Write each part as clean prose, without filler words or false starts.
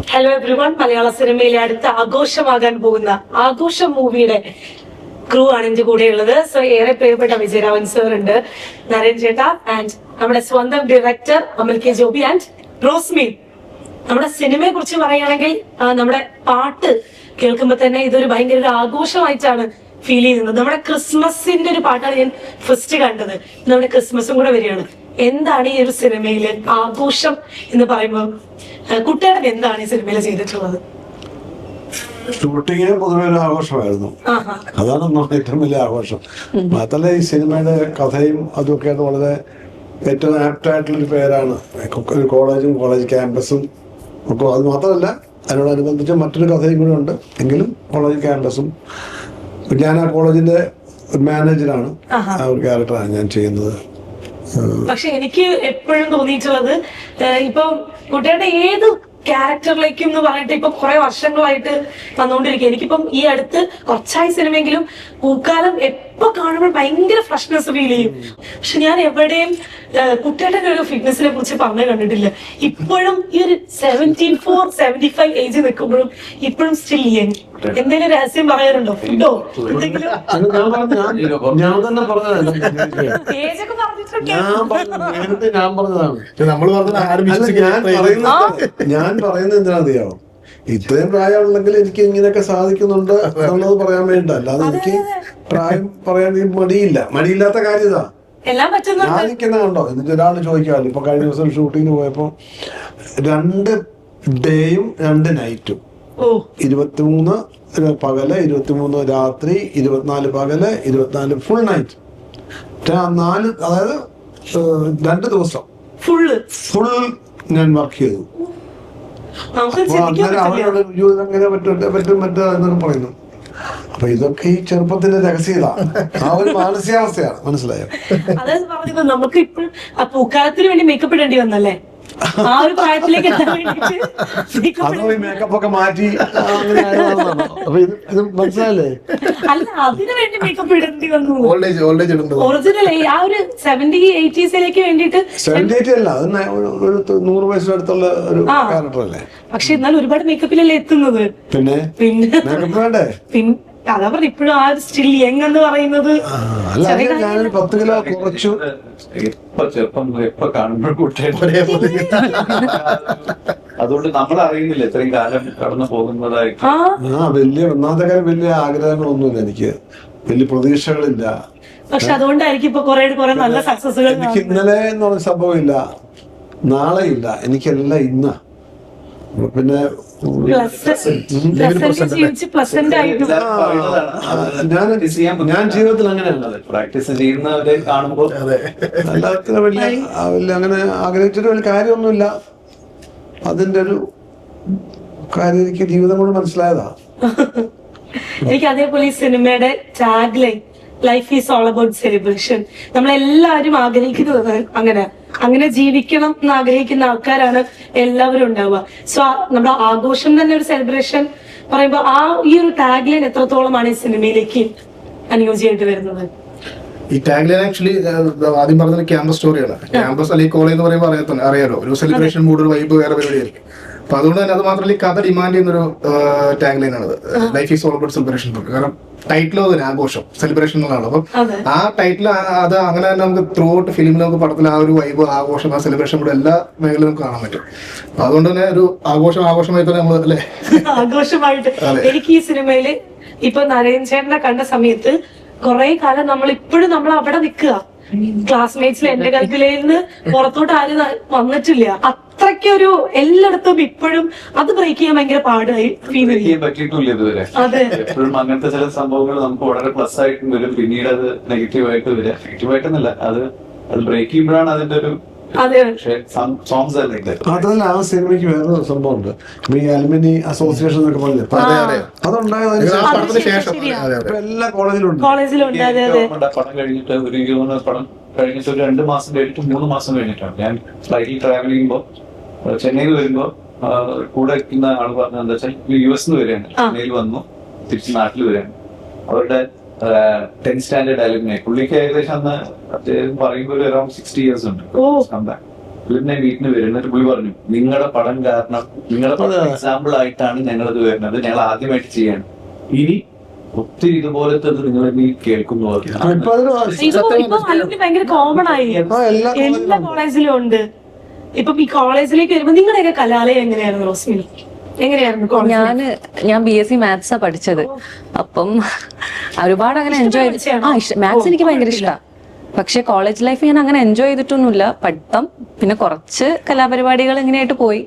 Hello everyone, മലയാള സിനിമയിലെ അടുത്ത ആഘോഷമാകാൻ പോകുന്ന ആഘോഷം മൂവിയുടെ ക്രൂ ആണ് എന്റെ കൂടെ ഉള്ളത്. സോ ഏറെ പ്രിയപ്പെട്ട വിജയരാഘവൻ സർ ഉണ്ട്, നരേൻ ചേട്ട ആൻഡ് നമ്മുടെ സ്വന്തം director Amal K Joby and Rosmi. നമ്മുടെ സിനിമയെ കുറിച്ച് പറയുകയാണെങ്കിൽ നമ്മുടെ പാട്ട് കേൾക്കുമ്പോൾ തന്നെ ഇതൊരു ഭയങ്കര ഒരു ആഘോഷമായിട്ടാണ് ഫീൽ ചെയ്യുന്നത്. നമ്മുടെ ക്രിസ്മസിന്റെ ഒരു പാട്ടാണ് ഞാൻ ഫസ്റ്റ് കണ്ടത്. നമ്മുടെ ക്രിസ്മസും കൂടെ വരികയാണ്. എന്താണ് ഈ ഒരു സിനിമയില് ആഘോഷം എന്ന് പറയുമ്പോൾ കുട്ടിയുടെ എന്താണ് ഈ സിനിമയിൽ ചെയ്തിട്ടുള്ളത്? ഷൂട്ടിങ്ങിന് പൊതുവെ ഒരു ആഘോഷമായിരുന്നു. അതാണ് ഏറ്റവും വലിയ ആഘോഷം. മാത്രമല്ല ഈ സിനിമയുടെ കഥയും അതൊക്കെയാണ് വളരെ ഏറ്റവും ആപ്റ്റായിട്ടുള്ളൊരു പേരാണ്. ഒരു കോളേജും കോളേജ് ക്യാമ്പസും ഒക്കെ. അത് മാത്രമല്ല അതിനോടനുബന്ധിച്ച് മറ്റൊരു കഥയും കൂടെ ഉണ്ട്. എങ്കിലും കോളേജ് ക്യാമ്പസും ഞാൻ ആ കോളേജിന്റെ മാനേജറാണ്. ആ ഒരു ക്യാരക്ടറാണ് ഞാൻ ചെയ്യുന്നത്. പക്ഷെ എനിക്ക് എപ്പോഴും തോന്നിയിട്ടുള്ളത് ഇപ്പൊ കുട്ടികളുടെ ഏത് ക്യാരക്ടറിലേക്കും എന്ന് പറഞ്ഞിട്ട് ഇപ്പൊ കുറെ വർഷങ്ങളായിട്ട് വന്നുകൊണ്ടിരിക്കുക. എനിക്കിപ്പം ഈ അടുത്ത് കുറച്ചായി സിനിമയെങ്കിലും പൂക്കാലം എപ്പോ കാണുമ്പോൾ ഭയങ്കര ഫ്രഷ്നെസ് ഫീൽ ചെയ്യും. പക്ഷെ ഞാൻ എവിടെയും കുട്ടികളുടെ ഒരു ഫിറ്റ്നസിനെ കുറിച്ച് പറഞ്ഞു കണ്ടിട്ടില്ല. ഇപ്പോഴും ഈ ഒരു 74-75 ഏജ് നിൽക്കുമ്പോഴും ഇപ്പോഴും സ്റ്റിൽ യങ്. എന്തെങ്കിലും രഹസ്യം പറയാറുണ്ടോ? ഫുഡോ എന്തെങ്കിലും? ഞാൻ തന്നെ പറഞ്ഞതാണ്. ഏജൊക്കെ പറഞ്ഞിട്ടുണ്ട്. ഞാൻ പറയുന്നത് എന്തിനാണെന്നറിയാമോ? ഇത്രയും പ്രായമുണ്ടെങ്കിൽ എനിക്ക് ഇങ്ങനെയൊക്കെ സാധിക്കുന്നുണ്ട് എന്നുള്ളത് പറയാൻ വേണ്ട. അല്ലാതെ എനിക്ക് പ്രായം പറയാൻ മടിയില്ലാത്ത കാര്യം ഇതാ. ഞാൻ നിൽക്കുന്ന കണ്ടോ? എന്നിട്ട് ഒരാൾ ചോദിക്കാമല്ലോ. ഇപ്പൊ കഴിഞ്ഞ ദിവസം ഷൂട്ടിങ്ങിന് പോയപ്പോ 2 ഡേയും 2 നൈറ്റും 23 പകല്, 23 രാത്രി, 24 പകല്, 24 ഫുൾ നൈറ്റ്. 4, അതായത് 2 ദിവസം ഫുൾ ഞാൻ വർക്ക് ചെയ്തു. അവരോട് അങ്ങനെ പറ്റും എന്നൊക്കെ പറയുന്നു. അപ്പൊ ഇതൊക്കെ ഈ ചെറുപ്പത്തിന്റെ രഹസ്യത, ആ ഒരു മാനസികാവസ്ഥയാണ്. മനസ്സിലായോ? അതായത് പറഞ്ഞത് നമുക്ക് ഇപ്പോഴും പൂക്കാലത്തിന് വേണ്ടി മേക്കപ്പ് ഇടേണ്ടി വന്നല്ലേ? ആ ഒരു പ്രായത്തിലേക്ക് അതോ ഈ മേക്കപ്പ് ഒക്കെ മാറ്റി അപ്പൊ ഇത് മനസ്സിലായല്ലേ? അല്ല, അതിനു വേണ്ടി മേക്കപ്പ് ഇടേണ്ടി വന്നു. ഒറിജിനൽ ആ ഒരു 70-80s വേണ്ടിട്ട്. 78 അല്ല, അത് 100 വയസ്സിനടുത്തുള്ള ഒരു ക്യാരക്ടർ അല്ലേ? പക്ഷെ എന്നാൽ ഒരുപാട് മേക്കപ്പിലല്ലേ എത്തുന്നത്. പിന്നെ മേക്കപ്പ് വേണ്ടേ? അതാ പറഞ്ഞ ഇപ്പോഴും ആ ഒരു സ്റ്റിൽ യങ് എന്ന് പറയുന്നത്. ഞാനൊരു 10 കിലോ കുറച്ചു. അതുകൊണ്ട് നമ്മൾ അറിയുന്നില്ല ഇത്രയും കാലം കടന്നു പോകുന്നതായിട്ട്. ഒന്നാമത്തെ കാര്യം വലിയ ആഗ്രഹങ്ങളൊന്നുമില്ല എനിക്ക്, വലിയ പ്രതീക്ഷകളില്ല. പക്ഷെ അതുകൊണ്ടായിരിക്കും ഇപ്പൊ കുറെ നല്ല സക്സസുകൾ. എനിക്ക് ഇന്നലെ എന്ന് പറഞ്ഞ സംഭവമില്ല, നാളെ ഇല്ല, എനിക്കെല്ലാം ഇന്ന. പിന്നെ ഞാൻ ജീവിതത്തിൽ അങ്ങനെയല്ല. പ്രാക്ടീസ് ചെയ്യുന്നവരെ കാണുമ്പോൾ എല്ലാത്തിനും വലിയ അങ്ങനെ ആഗ്രഹിച്ചിട്ട് വലിയ കാര്യമൊന്നുമില്ല. അതിന്റെ ഒരു കാര്യം എനിക്ക് ജീവിതം കൊണ്ട് മനസ്സിലായതാ. എനിക്ക് അതേപോലെ ഈ സിനിമയുടെ tag line life is all about celebration. നമ്മളെല്ലാവരും ആഗ്രഹിക്കുന്നത് അങ്ങനെ ജീവിക്കണം എന്ന് ആഗ്രഹിക്കുന്ന ആൾക്കാരാണ് എല്ലാവരും ഉണ്ടാവുക. സോ നമ്മുടെ ആഘോഷം തന്നെ ഒരു സെലിബ്രേഷൻ പറയുമ്പോൾ ഈ ഒരു ടാഗ് ലൈൻ എത്രത്തോളമാണ് ഈ സിനിമയിലേക്ക് അനുയോജ്യമായിട്ട് വരുന്നത്? ഈ ടാഗ് ലൈൻ ആക്ച്വലി ആദ്യം പറഞ്ഞ ക്യാമ്പസ് സ്റ്റോറിയാണ്. ക്യാമ്പസ് അല്ലെങ്കിൽ കോളേജ് എന്ന് പറയുമ്പോൾ അറിയാലോ, ഒരു സെലിബ്രേഷൻ മൂഡ്, ഒരു വൈബ്, വേറെ പരിപാടിയായിരിക്കും. അപ്പൊ അതുകൊണ്ട് തന്നെ അത് മാത്രമല്ല ഈ കഥ ഡിമാൻഡ് ചെയ്യുന്നൊരു ടാഗ് ലൈൻ ആണത്, life is all about celebration. കാരണം ടൈറ്റിൽ തന്നെ ആഘോഷം, സെലിബ്രേഷൻ എന്നുള്ളതാണ്. അപ്പം ആ ടൈറ്റിൽ അത് അങ്ങനെ തന്നെ നമുക്ക് ത്രൂ ഔട്ട് ഫിലിമിൽ നമുക്ക് പടത്തിൽ ആ ഒരു വൈബ്, ആഘോഷം, ആ സെലിബ്രേഷൻ കൂടെ എല്ലാ മേഖലയിലും നമുക്ക് കാണാൻ പറ്റും. അപ്പൊ അതുകൊണ്ട് തന്നെ ഒരു ആഘോഷമായി തന്നെ നമ്മൾ അല്ലേ ആഘോഷമായിട്ട്. എനിക്ക് ഈ സിനിമയില് ഇപ്പൊ നരേൻ ചേട്ടനെ കണ്ട സമയത്ത് കുറെ കാലം നമ്മൾ അവിടെ നിൽക്കുക. ക്ലാസ്മേറ്റ്സിൽ എന്റെ കൽപ്പിലയിൽ നിന്ന് പുറത്തോട്ട് ആരും വന്നിട്ടില്ല. അത്രയ്ക്കൊരു എല്ലായിടത്തും ഇപ്പോഴും അത് ബ്രേക്ക് ചെയ്യാൻ ഭയങ്കര പാടായി ഫീൽ ചെയ്യാൻ പറ്റിയിട്ടില്ല ഇതുവരെ. എപ്പോഴും അങ്ങനത്തെ ചില സംഭവങ്ങൾ നമുക്ക് വളരെ പ്ലസ് ആയിട്ടും വരും, പിന്നീട് അത് നെഗറ്റീവായിട്ട് വരിക. നെഗറ്റീവായിട്ടൊന്നല്ല, അത് ബ്രേക്ക് ചെയ്യുമ്പോഴാണ് അതിന്റെ ഒരു. അതല്ല, ആ സിനിമയ്ക്ക് വേറെ സംഭവമുണ്ട്. ഈ അലുമിനി അസോസിയേഷൻ എന്നൊക്കെ പറഞ്ഞില്ലേ, അതുണ്ടായത് എല്ലാ കോളേജിലും പടം കഴിഞ്ഞിട്ട് പടം കഴിഞ്ഞിട്ട് ഒരു 2 മാസം കഴിഞ്ഞിട്ട് 3 മാസം കഴിഞ്ഞിട്ടാണ് ഞാൻ ഫ്ലൈറ്റിൽ ട്രാവൽ ചെയ്യുമ്പോൾ ചെന്നൈയിൽ വരുമ്പോ കൂടെ ഇരിക്കുന്ന ആൾ പറഞ്ഞത് എന്താ വെച്ചാൽ US വരികയാണ്, ചെന്നൈയിൽ വന്നു തിരിച്ച് നാട്ടിൽ വരികയാണ്. അവരുടെ 10th സ്റ്റാൻഡേർഡ് അലുമിനി പുള്ളിക്ക് ഏകദേശം അന്ന് പറയുമ്പോൾ ഒരു അറൌണ്ട് 60 years ഉണ്ട്. പുള്ളിനെ വീട്ടിന് വരും. എന്നിട്ട് പുള്ളി പറഞ്ഞു, നിങ്ങളുടെ പടം കാരണം, നിങ്ങളുടെ പടം എക്സാമ്പിൾ ആയിട്ടാണ് ഞങ്ങളത് വരുന്നത്, ഞങ്ങൾ ആദ്യമായിട്ട് ചെയ്യാണ്. ഇനി ഒത്തിരി ഇതുപോലത്തെ നിങ്ങൾ ഇനി കേൾക്കുന്നു. ഇപ്പൊ അതൊരു ഭയങ്കര കോമൺ ആയി, എല്ലാ കോളേജിലും ഉണ്ട്. ഇപ്പൊ ഈ കോളേജിലേക്ക് വരുമ്പോ നിങ്ങളുടെയൊക്കെ കലാലയം എങ്ങനെയായിരുന്നു റോസ്മിനി? എങ്ങനെയായിരുന്നു? ഞാൻ BSc മാത്സാ പഠിച്ചത്. അപ്പം ഒരുപാട് അങ്ങനെ എൻജോയ് ചെയ്ത് മാത്സ് എനിക്ക് ഭയങ്കര ഇഷ്ടമാണ്. പക്ഷെ കോളേജ് ലൈഫ് ഞാൻ അങ്ങനെ എൻജോയ് ചെയ്തിട്ടൊന്നുമില്ല. പഠിത്തം പിന്നെ കുറച്ച് കലാപരിപാടികൾ ഇങ്ങനെയായിട്ട് പോയി.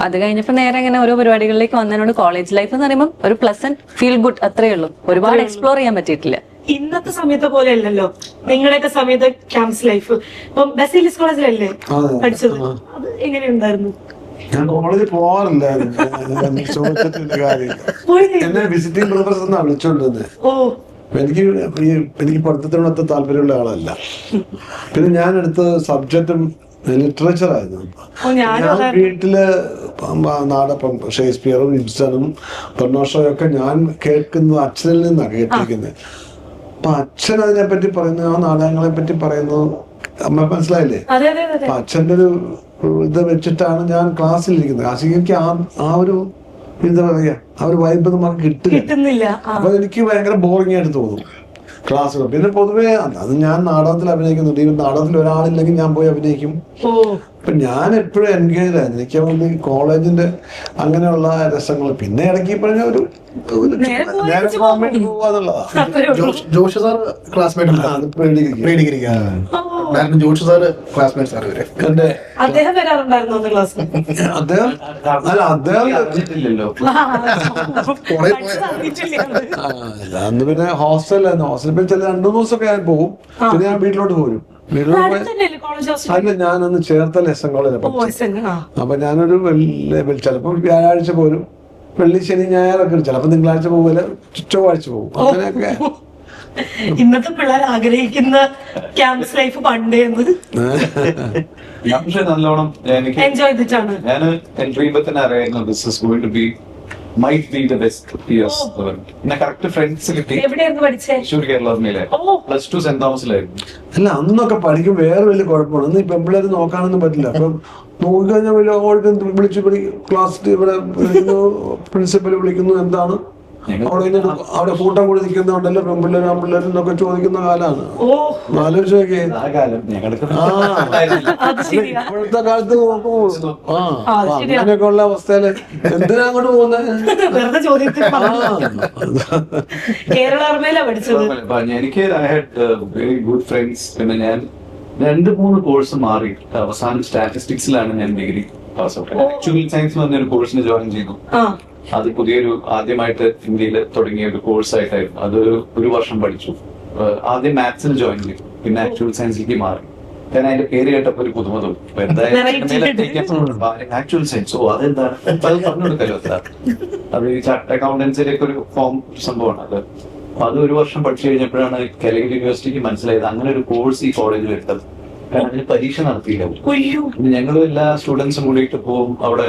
അത് കഴിഞ്ഞപ്പോ നേരെ ഇങ്ങനെ ഓരോ പരിപാടികളിലേക്ക് വന്നതിനോട് കോളേജ് ലൈഫ് എന്ന് പറയുമ്പോൾ ഒരു പ്ലസന്റ് ഫീൽ ഗുഡ് അത്രേ ഉള്ളൂ. ഒരുപാട് എക്സ്പ്ലോർ ചെയ്യാൻ പറ്റിയിട്ടില്ല. ഇന്നത്തെ സമയത്തെ പോലെ അല്ലല്ലോ നിങ്ങളുടെയൊക്കെ സമയത്ത് ക്യാമ്പസ് ലൈഫ്. ഇപ്പം ബസീലിയസ് കോളേജിലല്ലേ പഠിച്ചത്? അത് എങ്ങനെയുണ്ടായിരുന്നു? ഞാൻ കോളേജിൽ പോവാറില്ലായിരുന്നു, ചോദിച്ചിട്ടില്ല കാര്യമില്ല. എന്നെ വിസിറ്റിംഗ് പ്രൊഫസർ എന്നാ വിളിച്ചോണ്ടിരുന്നത്. എനിക്ക് പഠിത്തത്തിനോട് അത്ര താല്പര്യമുള്ള ആളല്ല. പിന്നെ ഞാൻ എടുത്ത സബ്ജക്റ്റും ലിറ്ററേച്ചർ ആയിരുന്നു. ഞാൻ വീട്ടില് നാടകം ഷേക്സ്പിയറും ഇബ്സനും ബെർണോഷോയൊക്കെ ഞാൻ കേൾക്കുന്നത് അച്ഛനിൽ നിന്നാണ് കേട്ടിരിക്കുന്നത്. അപ്പൊ അച്ഛൻ അതിനെ പറ്റി പറയുന്നു, ആ നാടകങ്ങളെ പറ്റി പറയുന്നു. അമ്മ മനസ്സിലായില്ലേ? അപ്പൊ അച്ഛൻ്റെ ഒരു ഇത് വെച്ചിട്ടാണ് ഞാൻ ക്ലാസ്സിലിരിക്കുന്നത്. ക്ലാസ്സിൽ എനിക്ക് ആ ഒരു എന്താ പറയാ, ആ ഒരു വൈബ് നമുക്ക് കിട്ടുന്നില്ല. അപ്പൊ എനിക്ക് ഭയങ്കര ബോറിംഗ് ആയിട്ട് തോന്നും ക്ലാസ്സുകൾ. പിന്നെ പൊതുവേ അത് ഞാൻ നാടകത്തിൽ അഭിനയിക്കുന്നുണ്ട്. ഈ നാടകത്തിൽ ഒരാളില്ലെങ്കിൽ ഞാൻ പോയി അഭിനയിക്കും. അപ്പൊ ഞാൻ എപ്പോഴും എൻഗേജ് ആയിരുന്നു. എനിക്ക് വേണ്ടി കോളേജിന്റെ അങ്ങനെയുള്ള രസങ്ങൾ. പിന്നെ ഇടയ്ക്ക് പറഞ്ഞ ഒരു Joshi sir classmate Joshi sir classmate sir അദ്ദേഹം വരാറുണ്ടായിരുന്നു അദ്ദേഹം അന്ന് പിന്നെ ഹോസ്റ്റലായിരുന്നു. ഹോസ്റ്റലിൽ പിന്നെ ചില 2 ദിവസമൊക്കെ ഞാൻ പോകും. പിന്നെ ഞാൻ വീട്ടിലോട്ട് പോരും. അല്ല, ഞാനന്ന് ചേർത്തല SM കോളേജിലാണ് പഠിച്ചത്. അപ്പൊ ഞാനൊരു ചിലപ്പോ വ്യാഴാഴ്ച പോരും, വെള്ളി ശനി ഞായറൊക്കെ ചിലപ്പോ തിങ്കളാഴ്ച പോകില്ല, ചൊവ്വാഴ്ച പോകും. അങ്ങനെയൊക്കെ ഇന്നത്തെ പിള്ളേർ ആഗ്രഹിക്കുന്ന ക്യാമ്പസ് ലൈഫ് പണ്ടേ ഞാൻ പക്ഷെ നല്ലോണം എൻജോയ് ചെയ്തിട്ടാണ്. ഞാൻ എൻട്രി ചെയ്യുമ്പോ തന്നെ അറിയായിരുന്നു this is going to be might be the best years. പിന്നെ കറക്റ്റ് ഫ്രണ്ട്സ് കിട്ടി. എവിടെയായിരുന്നു പഠിച്ചേ? തൃശ്ശൂർ കേരളത്തിലെ +2 സെന്റ് തോമസിലായിരുന്നു. അല്ല, അന്നൊക്കെ പഠിക്കും വേറെ വലിയ കുഴപ്പമാണ്. ഇന്ന് ഈ പെമ്പിള്ളേർ നോക്കാനൊന്നും പറ്റില്ല. അപ്പൊ നോക്കിക്കഴിഞ്ഞാൽ വലിയ വിളിച്ച് ക്ലാസ്സിൽ ഇവിടെ പ്രിൻസിപ്പൽ വിളിക്കുന്നു, എന്താണ് അവിടെ കൂട്ടം കൂടി നിൽക്കുന്നുണ്ടല്ലോ പെമ്പിള്ളേർ ആമ്പിള്ളേർ എന്നൊക്കെ ചോദിക്കുന്ന കാലാണ്. ആലോചിച്ചോക്കെ ഇപ്പോഴത്തെ കാലത്ത് നോക്കുമ്പോ അങ്ങനെയൊക്കെ ഉള്ള അവസ്ഥയില് എന്തിനാ അങ്ങോട്ട് പോകുന്നത്? എനിക്ക് I had very good friends. പിന്നെ ഞാൻ 2-3 കോഴ്സ് മാറി. അവസാനം സ്റ്റാറ്റിസ്റ്റിക്സിലാണ് ഞാൻ degree pass out. Actual science എന്ന് പറഞ്ഞൊരു കോഴ്സിന് ജോയിൻ ചെയ്തു. അത് പുതിയൊരു ആദ്യമായിട്ട് ഇന്ത്യയിൽ തുടങ്ങിയ ഒരു കോഴ്സ് ആയിട്ടായിരുന്നു. അത് 1 വർഷം പഠിച്ചു. ആദ്യം മാത്സിന് ജോയിൻ ചെയ്തു, പിന്നെ ആക്ച്വൽ സയൻസിലേക്ക് മാറി. ഞാൻ അതിന്റെ പേര് കേട്ടപ്പോ ഒരു പുതുമ തോന്നി. ആക്ച്വൽ സയൻസ്, അതെന്താണ് പറഞ്ഞു കൊടുക്കല്ലോ. അത് ഈ ചാർട്ടേഡ് അക്കൗണ്ടൻസിയുടെ ഒക്കെ ഒരു ഫോം സംഭവമാണ് അത്. അപ്പൊ അത് 1 വർഷം പഠിച്ചു കഴിഞ്ഞപ്പോഴാണ് കാലിക്കറ്റ് യൂണിവേഴ്സിറ്റിക്ക് മനസ്സിലായത് അങ്ങനെ ഒരു കോഴ്സ് ഈ കോളേജിൽ എടുത്തത്. കാരണം അതിന് പരീക്ഷ നടത്തിയില്ല. ഞങ്ങളും എല്ലാ സ്റ്റുഡൻസും കൂടിയിട്ട് പോകും അവിടെ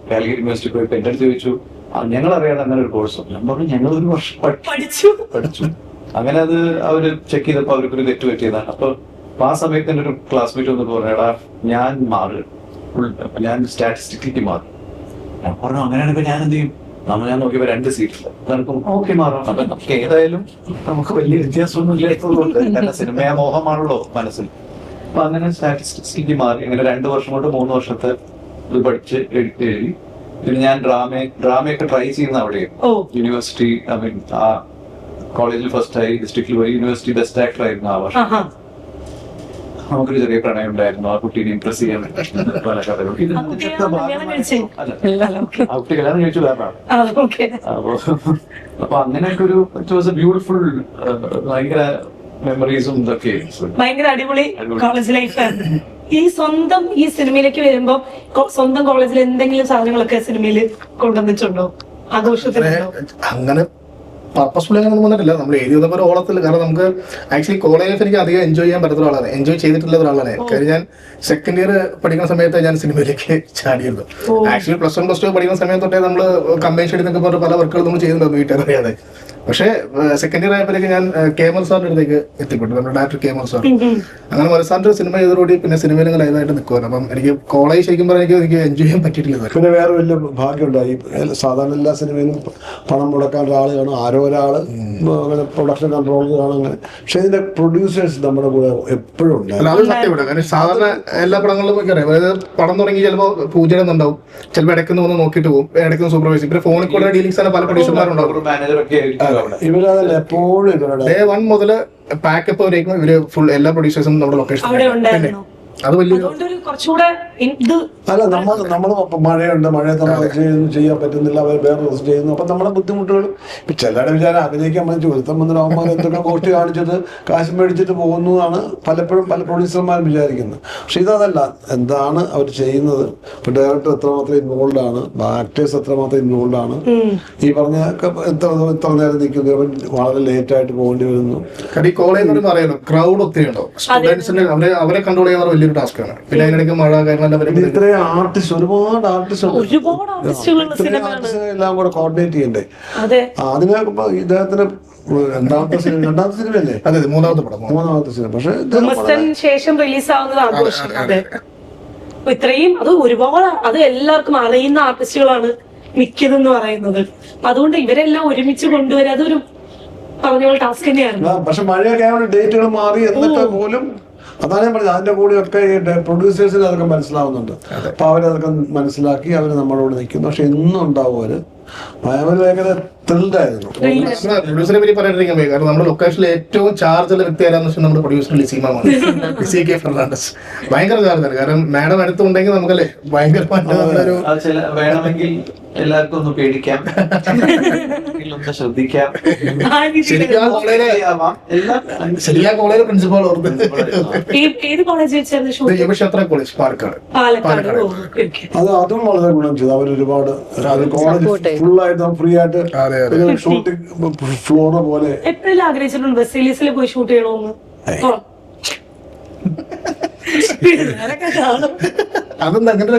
കാലിക്കറ്റ് യൂണിവേഴ്സിറ്റി പോയി. എന്റെ അടുത്ത് ചോദിച്ചു, ഞങ്ങൾ അറിയാതെ അങ്ങനെ ഒരു കോഴ്സ്. ഞാൻ പറഞ്ഞു, ഞങ്ങൾ 1 വർഷം പഠിച്ചു. അങ്ങനെ അത് അവര് ചെക്ക് ചെയ്തപ്പോ അവർക്കൊരു തെറ്റ് പറ്റിയതാണ്. അപ്പൊ ആ സമയത്ത് എന്റെ ഒരു ക്ലാസ്മേറ്റ് ഒന്ന് പറഞ്ഞാ, ഞാൻ മാറും, ഞാൻ സ്റ്റാറ്റിസ്റ്റിക്കിലേക്ക് മാറും. ഞാൻ പറഞ്ഞു, അങ്ങനെയാണെങ്കിൽ ഞാൻ എന്ത് ചെയ്യും? ഞാൻ നോക്കിയപ്പോ 2 സീറ്റില്ല. നമുക്ക് ഓക്കെ മാറാം. അപ്പൊ നമുക്ക് ഏതായാലും നമുക്ക് വലിയ വ്യത്യാസമൊന്നും ഇല്ലാത്തതുകൊണ്ട്, കാരണം സിനിമയാ മോഹമാണല്ലോ മനസ്സിൽ. അപ്പൊ അങ്ങനെ സ്റ്റാറ്റിസ്റ്റിക്സിലേക്ക് മാറി. അങ്ങനെ 2 വർഷം കൊണ്ട് 3 വർഷത്തെ ഇത് പഠിച്ച് എഴുതി. പിന്നെ ഞാൻ ഡ്രാമയൊക്കെ ട്രൈ ചെയ്യുന്ന അവിടെയായിരുന്നു. യൂണിവേഴ്സിറ്റി ഐ മീൻ ആ കോളേജിൽ ഫസ്റ്റ് ആയി, ഡിസ്ട്രിക്റ്റിൽ പോയി, യൂണിവേഴ്സിറ്റി ബെസ്റ്റ് ആക്ടർ ആയിരുന്നു ആ വർഷം. നമുക്കൊരു ചെറിയ പ്രണയം ഉണ്ടായിരുന്നു. ആ കുട്ടീനെ ഇംപ്രസ് ചെയ്യാൻ പല കഥകളും. ആ കുട്ടി കല്യാണം കഴിച്ചു വേറാണ്. അപ്പൊ അങ്ങനെയൊക്കെ ഒരു ഇറ്റ് വാസ് എ ബ്യൂട്ടിഫുൾ, ഭയങ്കര മെമ്മറീസും ഇതൊക്കെ. ഭയങ്കര അടിപൊളി കോളേജ് ലൈഫ്. ഈ സിനിമയിലേക്ക് വരുമ്പോ സ്വന്തം കോളേജിൽ എന്തെങ്കിലും സാധനങ്ങളൊക്കെ സിനിമയിൽ കൊണ്ടുവന്നിട്ടുണ്ടോ? ആഘോഷത്തിന് അങ്ങനെ പർപ്പസ്ഫുള്ളി അങ്ങനെ ഒന്നും വന്നിട്ടില്ല. നമ്മൾ എഴുതി വന്നപ്പോൾ ഓളത്തിൽ. കാരണം നമുക്ക് ആക്ച്വലി കോളേജ് ലൈഫ് എനിക്ക് അധികം എൻജോയ് ചെയ്യാൻ പറ്റുന്ന ഒരാളാണ്, എൻജോയ് ചെയ്തിട്ടുള്ള ഒരാളാണ്. കാര്യം ഞാൻ സെക്കൻഡ് ഇയർ പഠിക്കുന്ന സമയത്ത് ഞാൻ സിനിമയിലേക്ക് ചാടിയിരുന്നു. ആക്ച്വലി +1 +2 പഠിക്കുന്ന സമയത്ത് തൊട്ടേ നമ്മൾ കമ്പൈൻ ഷെഡി എന്നൊക്കെ പറഞ്ഞ പല വർക്കുകൾ നമ്മൾ ചെയ്യുന്നുണ്ടായിരുന്നു വീട്ടിൽ അറിയാതെ. പക്ഷേ സെക്കൻഡ് ഇയർ ആയപ്പോഴേക്ക് ഞാൻ കേമൽ സാറിന്റെ അടുത്തേക്ക് എത്തിപ്പെട്ടു, നമ്മുടെ ഡയറക്ടർ കേമൽ സാർ. അങ്ങനെ മലസാറിന്റെ സിനിമ ചെയ്തതോടെ പിന്നെ സിനിമയിൽ ലൈവായിട്ട് നിൽക്കുവാണ്. അപ്പം എനിക്ക് കോളേജ് ശരിക്കും പറഞ്ഞാൽ എനിക്ക് എൻജോയ് ചെയ്യാൻ പറ്റിയിട്ടില്ല. പിന്നെ വേറെ വലിയ ഭാഗ്യമുണ്ടായി. സാധാരണ എല്ലാ സിനിമയിലും പണം മുടക്കാൻ ഒരാൾ കാണും, ആരോ ഒരാൾ അങ്ങനെ പ്രൊഡക്ഷൻ കൺട്രോൾ കാണും അങ്ങനെ. പക്ഷെ ഇതിന്റെ പ്രൊഡ്യൂസേഴ്സ് നമ്മുടെ കൂടെ എപ്പോഴും അല്ല, ഉണ്ടായി. അത് സത്യമാണ്. കാരണം സാധാരണ എല്ലാ പടങ്ങളിലും ഒക്കെ അറിയാം, അതായത് പടം തുടങ്ങി ചിലപ്പോൾ പൂജയുണ്ടാവും, ചിലപ്പോൾ ഇടയ്ക്ക് ഒന്ന് നോക്കിയിട്ട് പോകും, ഇടയ്ക്ക് സൂപ്പർവൈസ്, പിന്നെ ഫോണിൽ കൂടെ ഡീലിംഗ്സ് ആണ് പല പ്രൊഡ്യൂസർമാരുണ്ടാവും. മാനേജറൊക്കെ ആയിരിക്കും അവിടെ. ഇവരതല്ല എപ്പോഴും ഇവരുടെ ഡേ 1 മുതൽ പാക്കപ്പ് വരേക്കും ഇവര് ഫുൾ എല്ലാ പ്രൊഡ്യൂസേഴ്സും നമ്മുടെ ലൊക്കേഷൻ അവിടെ ഉണ്ടായിരുന്നു. അത് വലിയ അതുകൊണ്ടൊരു കുറച്ചുകൂടെ ഇത് അല്ല നമ്മൾ മഴയുണ്ട്, മഴയത്ത് നമ്മൾ ചെയ്യാൻ പറ്റുന്നില്ല, അവർ വേറെ ദിവസം ചെയ്യുന്നു. അപ്പം നമ്മുടെ ബുദ്ധിമുട്ടുകൾ ഇപ്പം ചിലരുടെ വിചാരം അഭിനയിക്കാൻ പറ്റും, ഒരുത്തം വന്നിട്ട് അവന്മാർ എന്തൊക്കെ കോസ്റ്റ് കാണിച്ചിട്ട് കാശ് മേടിച്ചിട്ട് പോകുന്നു എന്നാണ് പലപ്പോഴും പല പ്രൊഡ്യൂസർമാരും വിചാരിക്കുന്നത്. പക്ഷെ ഇതല്ല, എന്താണ് അവർ ചെയ്യുന്നത്. ഇപ്പം ഡയറക്ടർ എത്രമാത്രം ഇൻവോൾവ് ആണ്, ആക്ടേഴ്സ് എത്രമാത്രം ഇൻവോൾവ് ആണ്. ഈ പറഞ്ഞ എത്ര നേരം നിൽക്കുന്നു, അവൻ വളരെ ലേറ്റ് ആയിട്ട് പോകേണ്ടി വരുന്നു. ഈ കോളേജ് എന്ന് പറയുമ്പോൾ അറിയാലോ, ക്രൗഡ് ഒത്തിരി ഉണ്ടാവും. സ്റ്റുഡൻസിന് അവരെ കൺട്രോൾ ചെയ്യാൻ വലിയൊരു ടാസ്ക്കാണ്. പിന്നെ അതിനിടയ്ക്ക് മഴ കാര്യങ്ങളെല്ലാം ഇത്രയും ആർട്ടിസ്റ്റ്, ഒരുപാട് ആർട്ടിസ്റ്റ് എല്ലാം കൂടെ കോർഡിനേറ്റ് ചെയ്യണ്ടേ. അതിനൊക്കെ ഇദ്ദേഹത്തിന് രണ്ടാമത്തെ സിനിമയല്ലേ? അതെ, മൂന്നാമത്തെ സിനിമ. പക്ഷെ ശേഷം റിലീസ് ആവുന്നത് ആഘോഷിക്കുന്നത് ഇത്രയും അത് ഒരുപാട്, അത് എല്ലാവർക്കും അറിയുന്ന ആർട്ടിസ്റ്റുകളാണ് മിക്കതെന്ന് പറയുന്നത്. അതുകൊണ്ട് ഇവരെല്ലാം ഒരുമിച്ച് കൊണ്ടുവരാൻ അതൊരു പറഞ്ഞ പോലെ ടാസ്ക് തന്നെയായിരുന്നു. പക്ഷെ മഴയൊക്കെ ആയതുകൊണ്ട് ഡേറ്റുകൾ മാറി എന്നിട്ട് പോലും അതാണ് ഞാൻ പറഞ്ഞത്. അതിന്റെ കൂടെയൊക്കെ പ്രൊഡ്യൂസേഴ്സിന് അതൊക്കെ മനസ്സിലാവുന്നുണ്ട്. അപ്പൊ അവരതൊക്കെ മനസ്സിലാക്കി അവർ നമ്മളോട് നിൽക്കുന്നു. പക്ഷെ എന്നും ഉണ്ടാവും അവര് ഭയങ്കര ത്രിൽഡായിരുന്നു. പ്രൊഡ്യൂസറെ പറ്റി പറയാണ്ടിരിക്കാൻ, കാരണം നമ്മുടെ ലൊക്കേഷനിൽ ഏറ്റവും ചാർജുള്ള വ്യക്തി ആരാന്ന് വെച്ചാൽ നമ്മുടെ പ്രൊഡ്യൂസർ ലിസി ഫെർണാണ്ടസ്. ഭയങ്കര ചാർജാണ്. കാരണം മാഡം അടുത്തുണ്ടെങ്കിൽ നമുക്കല്ലേ ഭയങ്കരമായിട്ടൊരു വേണമെങ്കിൽ എല്ലാവർക്കും ഒന്ന് പേടിക്കാം, ഒന്ന് ശ്രദ്ധിക്കാം. ശരിയാ കോളേജിലെ പ്രിൻസിപ്പാൾ ഓർമ്മ ഏത് കോളേജ് വെച്ചായിരുന്നു? യുവക്ഷേത്ര കോളേജ് പാലക്കാട്. അതും വളരെ ഗുണം ചെയ്തു. അവരൊരുപാട് കോളേജ് ഫുള്ളായിട്ട് ഫ്രീ ആയിട്ട് ഷൂട്ടിംഗ് ഫ്ലോർ പോലെ. എപ്പോഴും ആഗ്രഹിച്ചിട്ടുണ്ട് വെസ്റ്റീലീസിൽ പോയി ഷൂട്ട് ചെയ്യണമെന്ന്. അതെന്താ അങ്ങനെ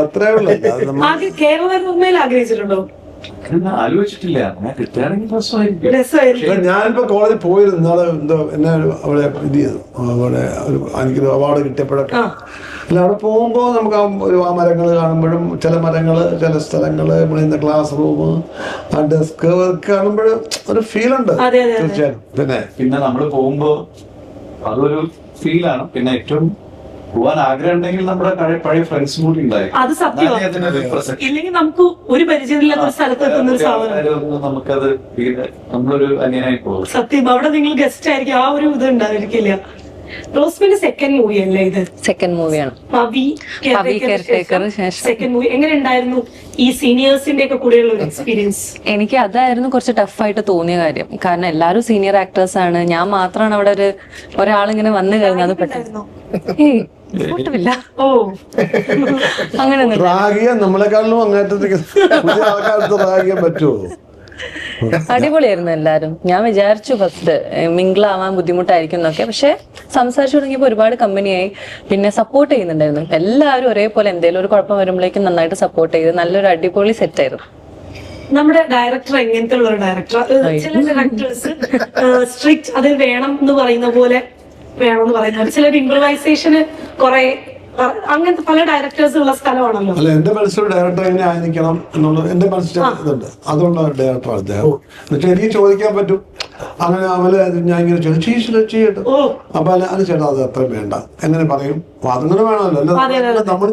അത്രേ ഉള്ളൂ. ആദ്യം കേരള ആഗ്രഹിച്ചിട്ടുണ്ടോ? ആലോചിച്ചിട്ടില്ല. രസമായിരിക്കും. ഞാനിപ്പോ കോളേജിൽ പോയിരുന്നു നാളെ, എന്തോ എന്നെ അവിടെ ഇത് ചെയ്തു, അവിടെ എനിക്കൊരു അവാർഡ് കിട്ടിയപ്പോഴൊക്കെ. അല്ല, അവിടെ പോകുമ്പോ നമുക്ക് ആ മരങ്ങൾ കാണുമ്പോഴും, ചില മരങ്ങള്, ചില സ്ഥലങ്ങള്, നമ്മുടെ ക്ലാസ് റൂം, ആ ഡെസ്ക് കാണുമ്പോഴും ഒരു ഫീലുണ്ട് തീർച്ചയായും. പിന്നെ നമ്മള് പോകുമ്പോ അതൊരു ഫീലാണ്. പിന്നെ ഏറ്റവും പോവാൻ ആഗ്രഹം ഉണ്ടെങ്കിൽ നമ്മുടെ പഴയ ഫ്രണ്ട്സും കൂടി ഉണ്ടായി. അത് സത്യമാണ്. ഇല്ലെങ്കിൽ നമുക്ക് ഒരു പരിചയമില്ലാത്ത സ്ഥലത്ത് എത്തുന്ന ഒരു സാധനം നമുക്കത് നമ്മളൊരു അന്യനായി പോകും. സത്യം. അവിടെ നിങ്ങൾ ഗസ്റ്റ് ആയിരിക്കും, ആ ഒരു ഇത് ഉണ്ടായിരിക്കില്ല. റോസ്മിന്റെ സെക്കൻഡ് മൂവി അല്ലേ ഇത്? സെക്കൻഡ് മൂവിയാണ്. സെക്കൻഡ് മൂവി എങ്ങനെ ഉണ്ടായിരുന്നു? ഈ സീനിയേഴ്സിന്റെ ഒക്കെ കൂടെയുള്ള ഒരു എക്സ്പീരിയൻസ്. എനിക്ക് അതായിരുന്നു കുറച്ച് ടഫായിട്ട് തോന്നിയ കാര്യം. കാരണം എല്ലാവരും സീനിയർ ആക്ടേഴ്സ് ആണ്, ഞാൻ മാത്രമാണ് അവിടെ ഒരാളിങ്ങനെ വന്നു കഴിഞ്ഞാൽ അത് പെട്ടെന്ന് ഒട്ടുമില്ല. ഓ, അങ്ങനെ നമ്മളെക്കാളും അങ്ങനത്തെ ആൾക്കാർക്ക് റാഗിയാൻ പറ്റുമോ? അടിപൊളിയായിരുന്നു എല്ലാരും. ഞാൻ വിചാരിച്ചു ഫസ്റ്റ് മിംഗിളാവാൻ ബുദ്ധിമുട്ടായിരിക്കും എന്നൊക്കെ, പക്ഷെ സംസാരിച്ചു തുടങ്ങിയപ്പോൾ ഒരുപാട് കമ്പനിയായി. പിന്നെ സപ്പോർട്ട് ചെയ്യുന്നുണ്ടായിരുന്നു എല്ലാവരും ഒരേപോലെ. എന്തെങ്കിലും ഒരു കുഴപ്പം വരുമ്പോഴേക്കും നന്നായിട്ട് സപ്പോർട്ട് ചെയ്ത് നല്ലൊരു അടിപൊളി സെറ്റ് ആയിരുന്നു. നമ്മുടെ ഡയറക്ടർ എങ്ങനത്തെ ഉള്ള ഒരു ഡയറക്ടർ? ചില ഡയറക്ടേഴ്സ് സ്ട്രിക്റ്റ്, അത് വേണം എന്ന് പറയുന്ന പോലെ വേണം എന്ന് പറയുന്നത്. ചിലർ ഇംപ്രവൈസേഷന് കുറെ, അങ്ങനത്തെ പല ഡയറക്ടേഴ്സ് ഉള്ള സ്ഥലമാണല്ലോ. അല്ല, എന്റെ മനസ്സിലൊരു ഡയറക്ടർ എങ്ങനെ ആയിരിക്കണം എന്നുള്ളത് എന്റെ മനസ്സിൽ ഇതുണ്ട്. അതുള്ള ഡയറക്ടറാണ് അദ്ദേഹം. എന്നുവെച്ചാൽ എനിക്ക് ചോദിക്കാൻ പറ്റും, അങ്ങനെ അവര് ഞാൻ ഇങ്ങനെ ചെയ്യട്ടെ, അപ്പൊ അത് ചേട്ടാ അത് അത്ര വേണ്ട എങ്ങനെ പറയും. അതങ്ങനെ വേണമല്ലോ. അല്ല, നമ്മൾ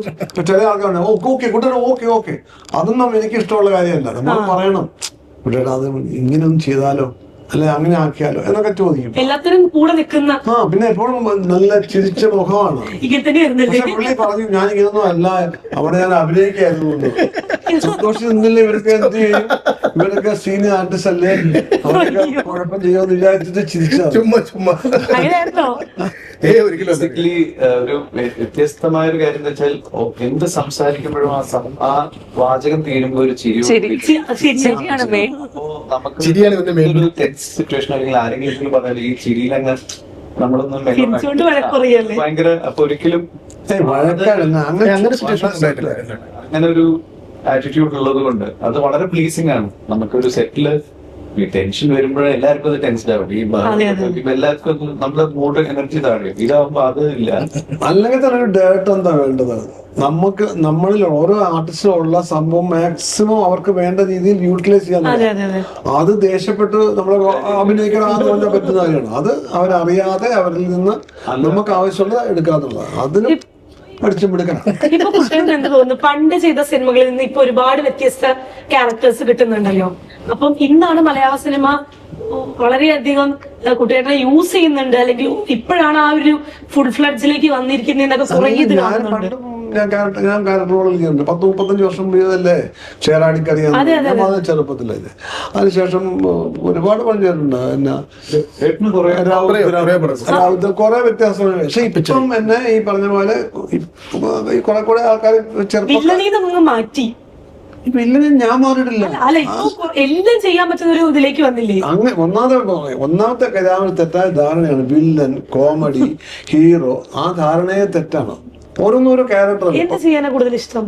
ചില ആൾക്കാർ ഓക്കെ കൂട്ടുകാർ ഓക്കെ അതൊന്നും എനിക്ക് ഇഷ്ടമുള്ള കാര്യമല്ല. നമ്മൾ പറയണം, കൂട്ടുകാർ അത് ഇങ്ങനെയൊന്നും ചെയ്താലോ, അല്ലെ അങ്ങനെ ആക്കിയാലോ എന്നൊക്കെ ചോദിക്കും. എല്ലാത്തിനും കൂടെ നിൽക്കുന്ന, പിന്നെ എപ്പോഴും നല്ല ചിരിച്ച മുഖമാണ്. പക്ഷെ പുള്ളി പറഞ്ഞു, ഞാൻ ഇങ്ങനൊന്നും അല്ല, അവിടെ ഞാൻ അഭിനയിക്കായിരുന്നു. സന്തോഷം നിന്നില്ല, ഇവർക്ക് എന്ത് ചെയ്യും, ഇവരൊക്കെ സീനിയർ ആർട്ടിസ്റ്റ് അല്ലേ, അവരൊക്കെ കുഴപ്പം ചെയ്യാന്ന് വിചാരിച്ചിട്ട് ചിരിച്ചാ. ചുമ്മാ ബേസിക്കലി ഒരു വ്യത്യസ്തമായ ഒരു കാര്യം എന്ന് വെച്ചാൽ എന്ത് സംസാരിക്കുമ്പോഴും ആ വാചകം തീരുമ്പോ ഒരു ചിരി. അപ്പോ നമുക്ക് സിറ്റുവേഷൻ അല്ലെങ്കിൽ ആരെങ്കിലും പറഞ്ഞാൽ ഈ ചിരിയിലങ്ങ് നമ്മളൊന്നും ഭയങ്കര, അപ്പൊ ഒരിക്കലും അങ്ങനെ അങ്ങനെ ഒരു ആറ്റിറ്റ്യൂഡ് ഉള്ളത് കൊണ്ട് അത് വളരെ പ്ലീസിങ് ആണ്. നമുക്കൊരു സെറ്റില് ഈ ടെൻഷൻ വരുമ്പോഴേ എല്ലാവർക്കും അത് ടെൻഷൻ ആവും. ഇപ്പൊ എല്ലാവർക്കും നമ്മുടെ മൂഡ് എനർജി താഴെയും. ഇതാവുമ്പോ അത് ഇല്ല. അല്ലെങ്കിൽ തന്നെ ഒരു ഡയറക്ടർ എന്താ വേണ്ടത്, നമ്മളിൽ ഓരോ ആർട്ടിസ്റ്റിലുള്ള സംഭവം മാക്സിമം അവർക്ക് വേണ്ട രീതിയിൽ യൂട്ടിലൈസ് ചെയ്യാൻ. അത് ദേഷ്യപ്പെട്ട് നമ്മളെ അഭിനയിക്കണമെന്ന് പറഞ്ഞാൽ പറ്റുന്ന കാര്യമാണ്. അത് അവരറിയാതെ അവരിൽ നിന്ന് നമുക്ക് ആവശ്യമുള്ളത് എടുക്കാന്നുള്ളത്. അതിന് ഇപ്പൊ കൃഷ്ണൻ എന്ത് തോന്നുന്നു, പണ്ട് ചെയ്ത സിനിമകളിൽ നിന്ന് ഇപ്പൊ ഒരുപാട് വ്യത്യസ്ത ക്യാരക്ടേഴ്സ് കിട്ടുന്നുണ്ടല്ലോ. അപ്പം ഇന്നാണ് മലയാള സിനിമ വളരെയധികം കുട്ടികളെ യൂസ് ചെയ്യുന്നുണ്ട്, അല്ലെങ്കിൽ ഇപ്പോഴാണ് ആ ഒരു ഫുൾ ഫ്ലഡ്ജിലേക്ക് വന്നിരിക്കുന്നതൊക്കെ കുറെ ഇത് കാണുന്നുണ്ട്. ഞാൻ ക്യാരക്ടർ റോളിൽ ചെയ്യുന്നുണ്ട്. 10-35 വർഷം മുമ്പല്ലേ ചേരാടിക്കറിയാൻ ചെറുപ്പത്തിലല്ലേ. അതിനുശേഷം ഒരുപാട് പണി ചെയ്തിട്ടുണ്ട്. കുറെ വ്യത്യാസമാണ്. പക്ഷെ ഇപ്പം എന്നെ ഈ പറഞ്ഞ പോലെ കുറെ കൂടെ ആൾക്കാർ ചെറുപ്പം മാറ്റി. വില്ലനെ ഞാൻ മാറിയിട്ടില്ല. എല്ലാം ചെയ്യാൻ പറ്റുന്ന ഒരു ഇതിലേക്ക് വന്നില്ലേ. അങ്ങനെ ഒന്നാമത്തെ കാര്യം തെറ്റായ ധാരണയാണ്. വില്ലൻ, കോമഡി, ഹീറോ, ആ ധാരണയെ തെറ്റാണ്. ഓരോന്നോരോ ക്യാരക്ടർ. എന്താ ചെയ്യാനാ കൂടുതൽ ഇഷ്ടം?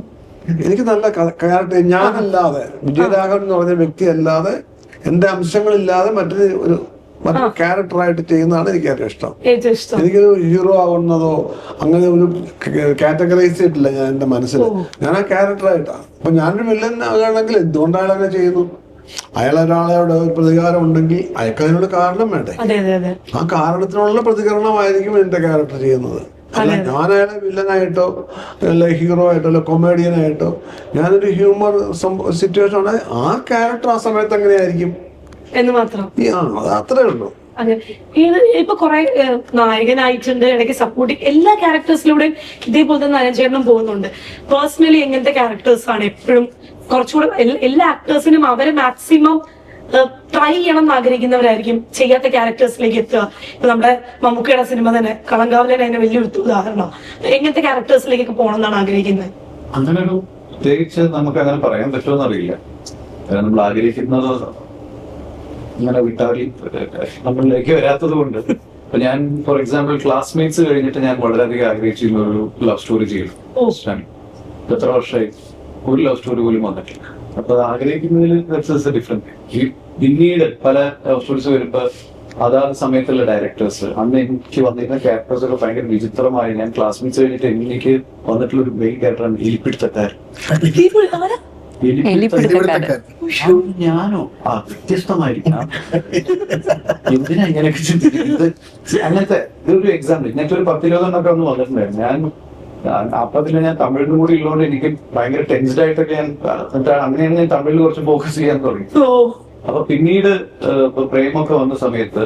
എനിക്ക് നല്ല ക്യാരക്ടർ, ഞാനല്ലാതെ വിജയരാഘവൻ എന്ന് പറഞ്ഞ വ്യക്തി അല്ലാതെ എന്റെ അംശങ്ങളില്ലാതെ മറ്റൊരു ക്യാരക്ടറായിട്ട് ചെയ്യുന്നതാണ് എനിക്ക് ഏറ്റവും ഇഷ്ടം. എനിക്കൊരു ഹീറോ ആവുന്നതോ അങ്ങനെ ഒരു കാറ്റഗറൈസ് ചെയ്തിട്ടില്ല ഞാൻ എന്റെ മനസ്സിൽ. ഞാൻ ആ ക്യാരക്ടറായിട്ടാണ്. അപ്പൊ ഞാനൊരു വില്ലൻ ആകുകയാണെങ്കിൽ എന്തുകൊണ്ട് അയാൾ അങ്ങനെ ചെയ്യുന്നു? അയാൾ ഒരാളോട് ഒരു പ്രതികാരം ഉണ്ടെങ്കിൽ അയാൾക്ക് അതിനോട് കാരണം വേണ്ടേ? ആ കാരണത്തിനുള്ള പ്രതികരണമായിരിക്കും എന്റെ ക്യാരക്ടർ ചെയ്യുന്നത്. അല്ല ഞാൻ അയാളെ വില്ലനായിട്ടോ അല്ല ഹീറോ ആയിട്ടോ അല്ല കൊമേഡിയനായിട്ടോ ഞാനൊരു ഹ്യൂമർ സിറ്റുവേഷൻ ആണ്. ആ ക്യാരക്ടർ ആ സമയത്ത് എങ്ങനെയായിരിക്കും എന്ന് മാത്രം. അത് അത്രേ ഉള്ളൂ. ഇപ്പൊ കുറെ നായകനായിട്ടുണ്ട്, ഇടയ്ക്ക് സപ്പോർട്ടിങ് എല്ലാ ക്യാരക്ടേഴ്സിലൂടെയും ഇതേപോലെ തന്നെ നരഞ്ചേട്ടനും പോകുന്നുണ്ട്. പേഴ്സണലി എങ്ങനത്തെ ക്യാരക്ടേഴ്സ് ആണ് എപ്പോഴും കുറച്ചുകൂടെ എല്ലാ ആക്ടേഴ്സിനും അവരെ മാക്സിമം ട്രൈ ചെയ്യണം എന്ന് ആഗ്രഹിക്കുന്നവരായിരിക്കും ചെയ്യാത്ത ക്യാരക്ടേഴ്സിലേക്ക് എത്തുക. ഇപ്പൊ നമ്മുടെ മമ്മൂക്കയുടെ സിനിമ തന്നെ കളങ്കാവലൻ അതിന് വലിയൊരു ഉദാഹരണം. എങ്ങനത്തെ ക്യാരക്ടേഴ്സിലേക്കൊക്കെ പോകണം എന്നാണ് ആഗ്രഹിക്കുന്നത്? അങ്ങനെ ഒരു പ്രത്യേകിച്ച് നമുക്ക് അങ്ങനെ പറയാൻ പറ്റുമെന്ന് അറിയില്ല. നമ്മൾ ആഗ്രഹിക്കുന്നത് ഇങ്ങനെ വിട്ടാൽ നമ്മളിലേക്ക് വരാത്തത് കൊണ്ട്. ഇപ്പൊ ഞാൻ ഫോർ എക്സാമ്പിൾ ക്ലാസ്മേറ്റ്സ് കഴിഞ്ഞിട്ട് ഞാൻ വളരെയധികം ആഗ്രഹിച്ചിരുന്ന ഒരു ലവ് സ്റ്റോറി ചെയ്യണം. എത്ര വർഷമായി ഒരു ലവ് സ്റ്റോറി പോലും വന്നിട്ടില്ല. അപ്പൊ അത് ആഗ്രഹിക്കുന്നതിൽ ഡിഫറെന്റ്. പിന്നീട് പല ലവ് സ്റ്റോറീസ് വരുമ്പോ അതാത് സമയത്തുള്ള ഡയറക്ടേഴ്സ്, അന്ന് എനിക്ക് വന്നിരുന്ന ക്യാരക്ടേഴ്സ് ഒക്കെ ഭയങ്കര വിചിത്രമായി. ഞാൻ ക്ലാസ്മേറ്റ്സ് കഴിഞ്ഞിട്ട് എനിക്ക് വന്നിട്ടുള്ള ഒരു മെയിൻ ക്യാരക്ടറാണ് എലിപ്പിടുത്തക്കാരൻ. ഞാനോ വ്യത്യസ്തമായിരിക്കാം. എന്തിനാ ഇങ്ങനെയൊക്കെ ചിന്തിക്കുന്നത്? അങ്ങനത്തെ ഇതൊരു എക്സാമ്പിൾ. ഇങ്ങനത്തെ ഒരു 10-20 ഒന്ന് വന്നിട്ടുണ്ടായിരുന്നു. അപ്പത്തില് ഞാൻ തമിഴിനും കൂടി ഉള്ളതുകൊണ്ട് എനിക്ക് ഭയങ്കര ടെൻസ്ഡ് ആയിട്ടൊക്കെ അങ്ങനെയാണ് ഞാൻ തമിഴിൽ കുറച്ച് ഫോക്കസ് ചെയ്യാൻ തുടങ്ങി. അപ്പൊ പിന്നീട് പ്രേമൊക്കെ വന്ന സമയത്ത്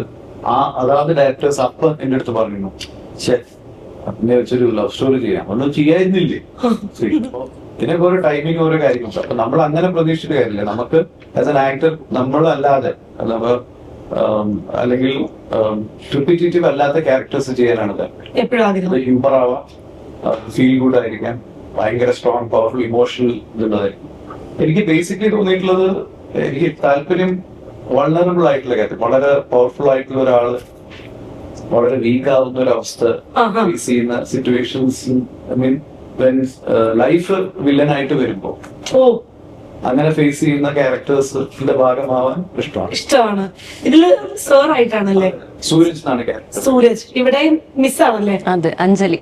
അതാത് ഡയറക്ടേഴ്സ് അപ്പം എന്റെ അടുത്ത് പറഞ്ഞു, അതിനെ വെച്ചൊരു ലവ് സ്റ്റോറി ചെയ്യാം. ഒന്നും ചെയ്യായിരുന്നില്ലേ? ഇതിനൊക്കെ ഓരോ ടൈമിങ് ഓരോ കാര്യങ്ങളുണ്ട്. അപ്പൊ നമ്മൾ അങ്ങനെ പ്രതീക്ഷിച്ചിട്ട് കാര്യമില്ല. നമുക്ക് ആസ് എൻ ആക്ടർ നമ്മളല്ലാതെ അല്ലെങ്കിൽ റിപ്പീറ്റേറ്റീവ് അല്ലാത്ത ക്യാരക്ടേഴ്സ് ചെയ്യാനാണ് താല്പര്യം. ഹ്യൂമർ ആവാം, ഫീൽ ഗുഡ് ആയിരിക്കാം, ഭയങ്കര സ്ട്രോങ് പവർഫുൾ ഇമോഷണൽ ഇതുള്ളതായിരിക്കും. എനിക്ക് ബേസിക്കലി തോന്നിയിട്ടുള്ളത് എനിക്ക് താല്പര്യം വൾണറബിൾ ആയിട്ടുള്ള കാര്യം, വളരെ പവർഫുൾ ആയിട്ടുള്ള ഒരാള് വളരെ വീക്ക് ആവുന്ന ഒരു അവസ്ഥ ഫേസ് ചെയ്യുന്ന സിറ്റുവേഷൻസ്. ഐ മീൻ ലൈഫ് വില്ലനായിട്ട് വരുമ്പോ അങ്ങനെ ഫേസ് ചെയ്യുന്ന ക്യാരക്ടേഴ്സിന്റെ ഭാഗമാവാൻ ഇഷ്ടമാണ്. ഇതില് സർ ആയിട്ടാണല്ലേ സൂരജ് എന്നാണ് ക്യാരക്ടർ. സൂരജ് ഇവിടെ മിസ്സാണല്ലേ? അതെ, അഞ്ജലി.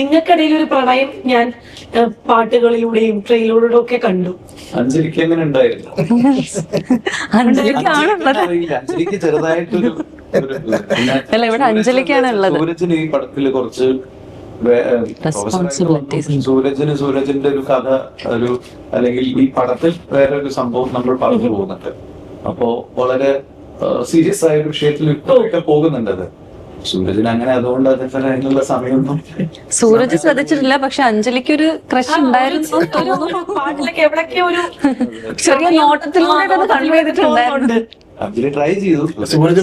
നിങ്ങൾക്കിടയിൽ ഒരു പ്രണയം ഞാൻ പാട്ടുകളിലൂടെയും ട്രെയിലറിലൂടെ ഒക്കെ കണ്ടു. അഞ്ജലിക്ക് എങ്ങനെ ഉണ്ടായിരുന്നു? അഞ്ജലിക്ക് ചെറുതായിട്ടൊരു ഇവിടെ അഞ്ജലിക്കാണ് ഉള്ളത്. സൂരജിന് ഈ പടത്തില് കുറച്ച് സൂരജിന്റെ ഒരു കഥ ഒരു അല്ലെങ്കിൽ ഈ പടത്തിൽ വേറെ ഒരു സംഭവം നമ്മൾ പറഞ്ഞു പോകുന്നുണ്ട്. അപ്പോ വളരെ സീരിയസ് ആയ ഒരു വിഷയത്തിൽ ഒക്കെ പോകുന്നുണ്ട്. അത് സൂരജിന് അങ്ങനെ അതുകൊണ്ട് അതിനുള്ള സമയമൊന്നും സൂരജ് ശ്രദ്ധിച്ചിട്ടില്ല. പക്ഷെ അഞ്ജലിക്ക് ഒരു ക്രഷ് ഉണ്ടായിരുന്നു. പാട്ടിലൊക്കെ എവിടൊക്കെ ഒരു ചെറിയ നോട്ടത്തിലൂടെ കൺവേ ചെയ്തിട്ടുണ്ടായിരുന്നു. അഞ്ജലി ട്രൈ ചെയ്തു. സൂരജ്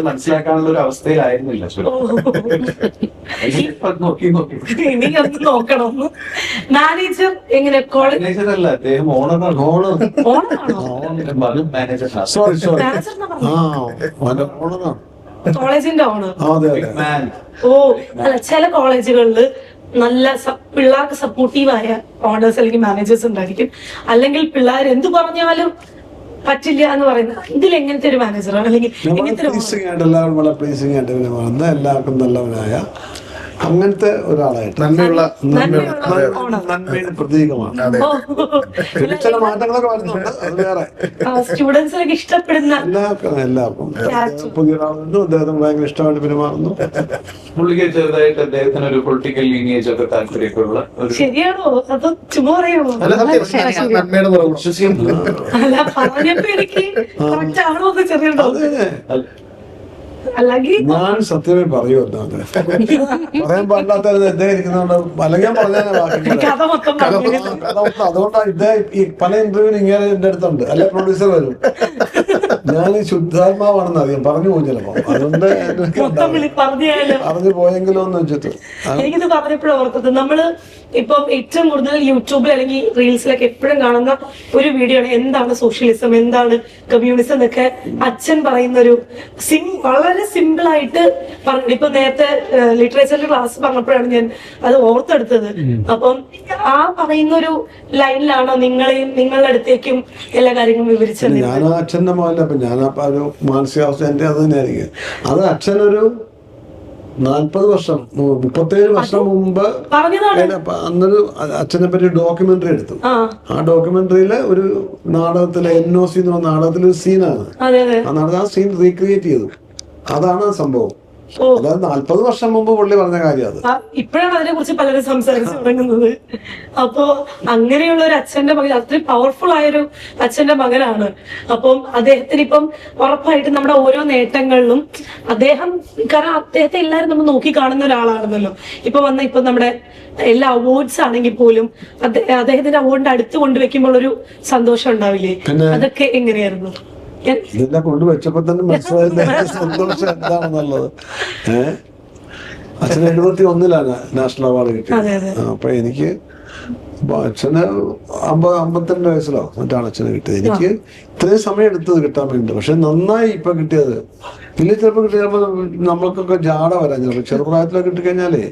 മനസ്സിലാക്കാനുള്ള ഒരു അവസ്ഥയിലായിരുന്നില്ല. നോക്കണം. മാനേജർ എങ്ങനെ? മാനേജർ അല്ല, അദ്ദേഹം ഓണറാണ്. സോറി ഓണറാണ്. കോളേജിന്റെ ഓണർ. അതെ അതെ. മാൻ. ഓ അല്ല, ചില കോളേജുകളിൽ നല്ല പിള്ളേർക്ക് സപ്പോർട്ടീവായ ഓണേഴ്സ് അല്ലെങ്കിൽ മാനേജേഴ്സ് ഉണ്ടായിരിക്കും. അല്ലെങ്കിൽ പിള്ളേർ എന്ത് പറഞ്ഞാലും പറ്റില്ല എന്ന് പറയുന്നത്. ഇതിൽ എങ്ങനത്തെ ഒരു മാനേജറാണ് അല്ലെങ്കിൽ എങ്ങനത്തെ ഒരു പ്ലീസിംഗ് ആയിട്ട് എല്ലാവരും വളരെ പ്ലീസിംഗ് ആയിട്ട് പിന്നെ വന്ന എല്ലാവർക്കും നല്ലവനായ അങ്ങനത്തെ ഒരാളായിട്ട് നന്മയുള്ള നന്മയുടെ പ്രതീകമാണ്. പിന്നെ ചില മാറ്റങ്ങളൊക്കെ വരുന്നുണ്ട്, അത് വേറെ. സ്റ്റുഡൻസിനൊക്കെ ഇഷ്ടപ്പെടുന്ന എല്ലാവർക്കും പുതിയ ഒരാളുണ്ട്, അദ്ദേഹത്തിന് ഭയങ്കര ഇഷ്ടമായിട്ട് പെരുമാറുന്നു. പുള്ളിക്ക് ചെറുതായിട്ട് അദ്ദേഹത്തിന് ഒരു പൊളിറ്റിക്കൽ ലീനിയേജ് ഒക്കെ താല്പര്യമൊക്കെയുള്ള ഒരു ശരിയാണോ അത് ചുമ്മാ പറയുമോ? നന്മയുടെ പുറകും അല്ല പറഞ്ഞപ്പോ എനിക്ക് കറക്റ്റ് ആണോ എന്ന് ചെറിയ doubt. അല്ലെങ്കിൽ ഞാൻ സത്യമേ പറയുമല്ലോ, അത് പറയാൻ പാടില്ലാത്ത ഇദ്ദേഹം ഇരിക്കുന്നുണ്ട്. അല്ലെങ്കിൽ ഞാൻ പറഞ്ഞാൽ കഥ മൊത്തം പറഞ്ഞു. അതുകൊണ്ടാണ് ഇദ്ദേഹം ഈ പല ഇന്റർവ്യൂവിന് ഇങ്ങനെ എന്റെ അടുത്തുണ്ട്. അല്ലെ പ്രൊഡ്യൂസർ വരും, ഞാൻ ശുദ്ധാത്മാവാണെന്ന് അറിയാം, പറഞ്ഞു പോകും ചിലപ്പോ. അതുകൊണ്ട് മൊത്തം പറഞ്ഞാലോ അറിഞ്ഞു പോയെങ്കിലോ എന്ന് വെച്ചിട്ട് എനിക്കിത് പറഞ്ഞപ്പോഴും ഓർത്തത്, നമ്മള് ഇപ്പം ഏറ്റവും കൂടുതൽ യൂട്യൂബിൽ അല്ലെങ്കിൽ റീൽസിലൊക്കെ എപ്പോഴും കാണുന്ന ഒരു വീഡിയോ ആണ് എന്താണ് സോഷ്യലിസം, എന്താണ് കമ്മ്യൂണിസം എന്നൊക്കെ അച്ഛൻ പറയുന്ന ഒരു വളരെ സിമ്പിൾ ആയിട്ട് പറഞ്ഞു. ഇപ്പൊ നേരത്തെ ലിറ്ററേച്ചറിന്റെ ക്ലാസ് പറഞ്ഞപ്പോഴാണ് ഞാൻ അത് ഓർത്തെടുത്തത്. അപ്പം ആ പറയുന്ന ഒരു ലൈനിലാണോ നിങ്ങളെയും നിങ്ങളുടെ അടുത്തേക്കും എല്ലാ കാര്യങ്ങളും വിവരിച്ചത്? ഞാൻ അച്ഛന്റെ മോനല്ല, അപ്പൊ ഞാൻ ഒരു മാനസികാവസ്ഥ എന്റെ അത് തന്നെയായിരിക്കും. അത് അച്ഛനൊരു 40 വർഷം 37 വർഷം മുമ്പ് അന്നൊരു അച്ഛനെ പറ്റി ഡോക്യുമെന്ററി എടുത്തു. ആ ഡോക്യുമെന്ററിയിലെ ഒരു നാടകത്തിലെ NOC എന്ന് പറഞ്ഞ നാടകത്തിലെ ഒരു സീനാണ്. ആ നാടകം ആ സീൻ റീക്രിയേറ്റ് ചെയ്തു. അതാണ് സംഭവം. അതായത് 40 വർഷം മുമ്പ് പുള്ളി പറഞ്ഞ കാര്യം അത്. ഇപ്പോഴാണ് അതിനെ കുറിച്ച് പലരും സംസാരിച്ചു തുടങ്ങുന്നത്. അപ്പോ അങ്ങനെയുള്ള ഒരു അച്ഛന്റെ മകൻ, അത്രയും പവർഫുൾ ആയൊരു അച്ഛന്റെ മകനാണ്. അപ്പം അദ്ദേഹത്തിന് ഇപ്പം ഉറപ്പായിട്ടും നമ്മുടെ ഓരോ നേട്ടങ്ങളിലും അദ്ദേഹം, കാരണം അദ്ദേഹത്തെ എല്ലാവരും നമ്മൾ നോക്കി കാണുന്ന ഒരാളാണെന്നല്ലോ. ഇപ്പൊ നമ്മുടെ എല്ലാ അവാർഡ്സ് ആണെങ്കിൽ പോലും അദ്ദേഹത്തിന്റെ അവാർഡിന്റെ അടുത്ത് കൊണ്ടുവെക്കുമ്പോൾ ഒരു സന്തോഷം ഉണ്ടാവില്ലേ? അതൊക്കെ എങ്ങനെയായിരുന്നു? ഇതെല്ലാം കൊണ്ടുവച്ചപ്പോ തന്നെ മനസ്സിലായില്ല സന്തോഷം എന്താണെന്നുള്ളത്. അച്ഛന് 71-ലാണ് നാഷണൽ അവാർഡ് കിട്ടിയത്. അപ്പൊ എനിക്ക് അച്ഛന് 52 വയസ്സിലോ മറ്റാണ് അച്ഛന് കിട്ടിയത്. എനിക്ക് ഇത്രയും സമയം എടുത്തത് കിട്ടാൻ വേണ്ടി, പക്ഷെ നന്നായി ഇപ്പൊ കിട്ടിയത്. പിന്നെ ചിലപ്പോൾ കിട്ടിയപ്പോ നമ്മൾക്കൊക്കെ ജാട വരാൻ ചിലപ്പോൾ ചെറുപ്രായത്തിലൊക്കെ കിട്ടിക്കഴിഞ്ഞാലേ,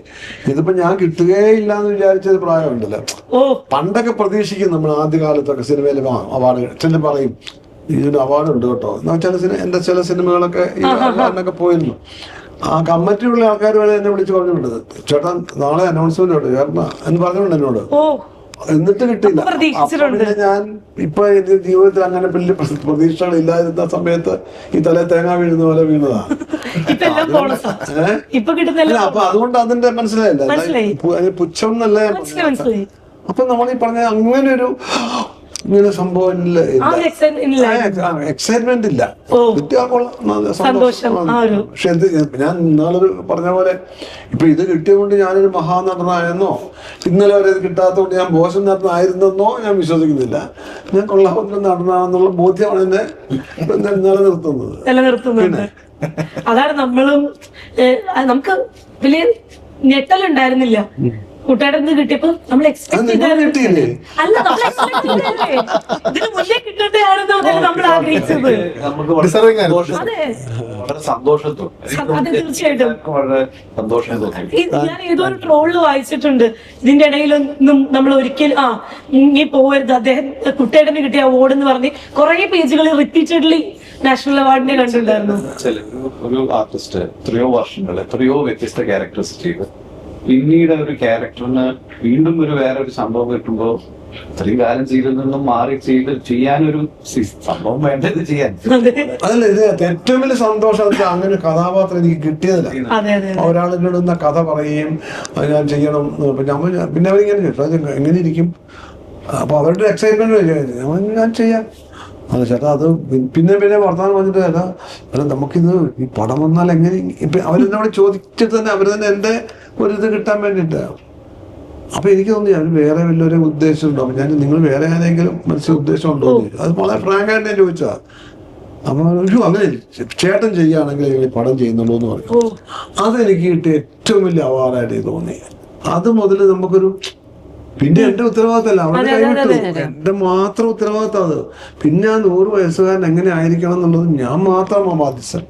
ഇതിപ്പോ ഞാൻ കിട്ടുകയില്ല എന്ന് വിചാരിച്ചൊരു പ്രായമുണ്ടല്ലോ. പണ്ടൊക്കെ പ്രതീക്ഷിക്കും നമ്മൾ ആദ്യകാലത്തൊക്കെ സിനിമയിൽ അവാർഡ് അച്ഛന് പറയും ഇതിന് അവാർഡ് ഉണ്ട് കേട്ടോ. എന്റെ ചില സിനിമകളൊക്കെ ഈ അവാർഡിനൊക്കെ പോയിരുന്നു. ആ കമ്മിറ്റിയുള്ള ആൾക്കാർ വരെ എന്നെ വിളിച്ച് പറഞ്ഞിട്ടുണ്ട്, ചേട്ടാ നാളെ അനൗൺസ്മെന്റ് ഉണ്ട് ചേട്ടനാ എന്ന് പറഞ്ഞിട്ടുണ്ട് എന്നോട്. എന്നിട്ട് കിട്ടിയില്ല. പിന്നെ ഞാൻ ഇപ്പൊ എന്റെ ജീവിതത്തിൽ അങ്ങനെ വലിയ പ്രതീക്ഷകൾ ഇല്ലാതിരുന്ന സമയത്ത് ഈ തലേ തേങ്ങ വീഴുന്ന പോലെ വീണതാ. അപ്പൊ അതുകൊണ്ട് അതിന്റെ മനസ്സിലായില്ല, പുച്ഛം എന്നല്ല ഞാൻ പറഞ്ഞത്. അപ്പൊ നമ്മൾ ഈ പറഞ്ഞ അങ്ങനെ ഒരു ഇങ്ങനെ സംഭവം എക്സൈറ്റ്മെന്റ് ഇല്ല. സന്തോഷം. പക്ഷെ ഞാൻ ഇന്നാളൊരു പറഞ്ഞ പോലെ ഇപ്പൊ ഇത് കിട്ടിയതുകൊണ്ട് ഞാനൊരു മഹാനടനായെന്നോ ഇന്നലെ വരെ ഇത് കിട്ടാത്തതുകൊണ്ട് ഞാൻ മോശം നടനായിരുന്നെന്നോ ഞാൻ വിശ്വസിക്കുന്നില്ല. ഞാൻ കൊള്ളാവുന്ന നടനാണെന്നുള്ള ബോധ്യമാണ് എന്നെ നിലനിർത്തുന്നത്. അതാണ് നമ്മളും നമുക്ക് വലിയ ഞെട്ടലുണ്ടായിരുന്നില്ല. കൂട്ടുകാരെന്ന് കിട്ടിയപ്പോ നമ്മൾ എക്സ്പെക്ട് ചെയ്തില്ലേ? അല്ല, നമ്മൾ എക്സ്പെക്ട് ചെയ്തല്ലേ ഇതിന് മുന്നേ കിട്ടേണ്ടതാണെന്ന് നമ്മൾ ആഗ്രഹിച്ചത്. അതെ, തീർച്ചയായിട്ടും. ഞാൻ ഏതോ ഒരു ട്രോളില് വായിച്ചിട്ടുണ്ട്, ഇതിന്റെ ഇടയിലൊന്നും നമ്മൾ ഒരിക്കലും മുങ്ങി പോകരുത്, അദ്ദേഹം കുട്ടേട്ടന് കിട്ടിയ അവാർഡ് എന്ന് പറഞ്ഞ് കുറെ പേജുകൾ റിപ്പീറ്റഡ്ലി നാഷണൽ അവാർഡിനെ കണ്ടിട്ടുണ്ടായിരുന്നു. ഒരു ആർട്ടിസ്റ്റ് എത്രയോ വർഷങ്ങൾ എത്രയോ വ്യത്യസ്ത ക്യാരക്ടേഴ്സ് ചെയ്ത് പിന്നീട് ഒരു ക്യാരക്ടറിന് വീണ്ടും വേറെ ഒരു സംഭവം കിട്ടുമ്പോ ഇത്രയും കാലം ചെയ്തതിൽ നിന്നും മാറി ചെയ്യാനൊരു സംഭവം വേണ്ടത് ചെയ്യാൻ. അതല്ല, ഇത് ഏറ്റവും വലിയ സന്തോഷം അങ്ങനെ ഒരു കഥാപാത്രം എനിക്ക് കിട്ടിയതില്ല. ഒരാളിനോട് കഥ പറയുകയും അത് ഞാൻ ചെയ്യണം, പിന്നെ അവരിങ്ങനെ ചോദിച്ചു എങ്ങനെ ഇരിക്കും. അപ്പൊ അവരുടെ എക്സൈറ്റ്മെന്റ് ഞാൻ ചെയ്യാം. അതെ ചേട്ടാ, അത് പിന്നെ വർത്തമാനം പറഞ്ഞിട്ട് അല്ല നമുക്കിത് ഈ പടം വന്നാൽ എങ്ങനെ അവരെന്നോട് ചോദിച്ചിട്ട് തന്നെ അവർ തന്നെ എന്റെ ഒരിത് കിട്ടാൻ വേണ്ടിയിട്ട്. അപ്പൊ എനിക്ക് തോന്നി അവർ വേറെ വലിയൊരു ഉദ്ദേശം ഉണ്ടോ, ഞാൻ നിങ്ങൾ വേറെ ഏതെങ്കിലും മനസ്സിൽ ഉദ്ദേശം ഉണ്ടോ, അത് വളരെ ഫ്രാങ്കായിട്ട് ഞാൻ ചോദിച്ചാ. അപ്പൊ അങ്ങനെ ചേട്ടൻ ചെയ്യുകയാണെങ്കിൽ പടം ചെയ്യുന്നുണ്ടോ എന്ന് പറയും. അതെനിക്ക് കിട്ടിയ ഏറ്റവും വലിയ അവാർഡായിട്ട് തോന്നി. അത് മുതൽ നമുക്കൊരു പിന്നെ എന്റെ ഉത്തരവാദിത്തമല്ല, അവരുടെ കൈവിട്ടു, എന്റെ മാത്രം ഉത്തരവാദിത്തം അത്. പിന്നെ ആ 100 വയസ്സുകാരൻ എങ്ങനെ ആയിരിക്കണം എന്നുള്ളത് ഞാൻ മാത്രമാണ് ബാധ്യസ്ഥൻ.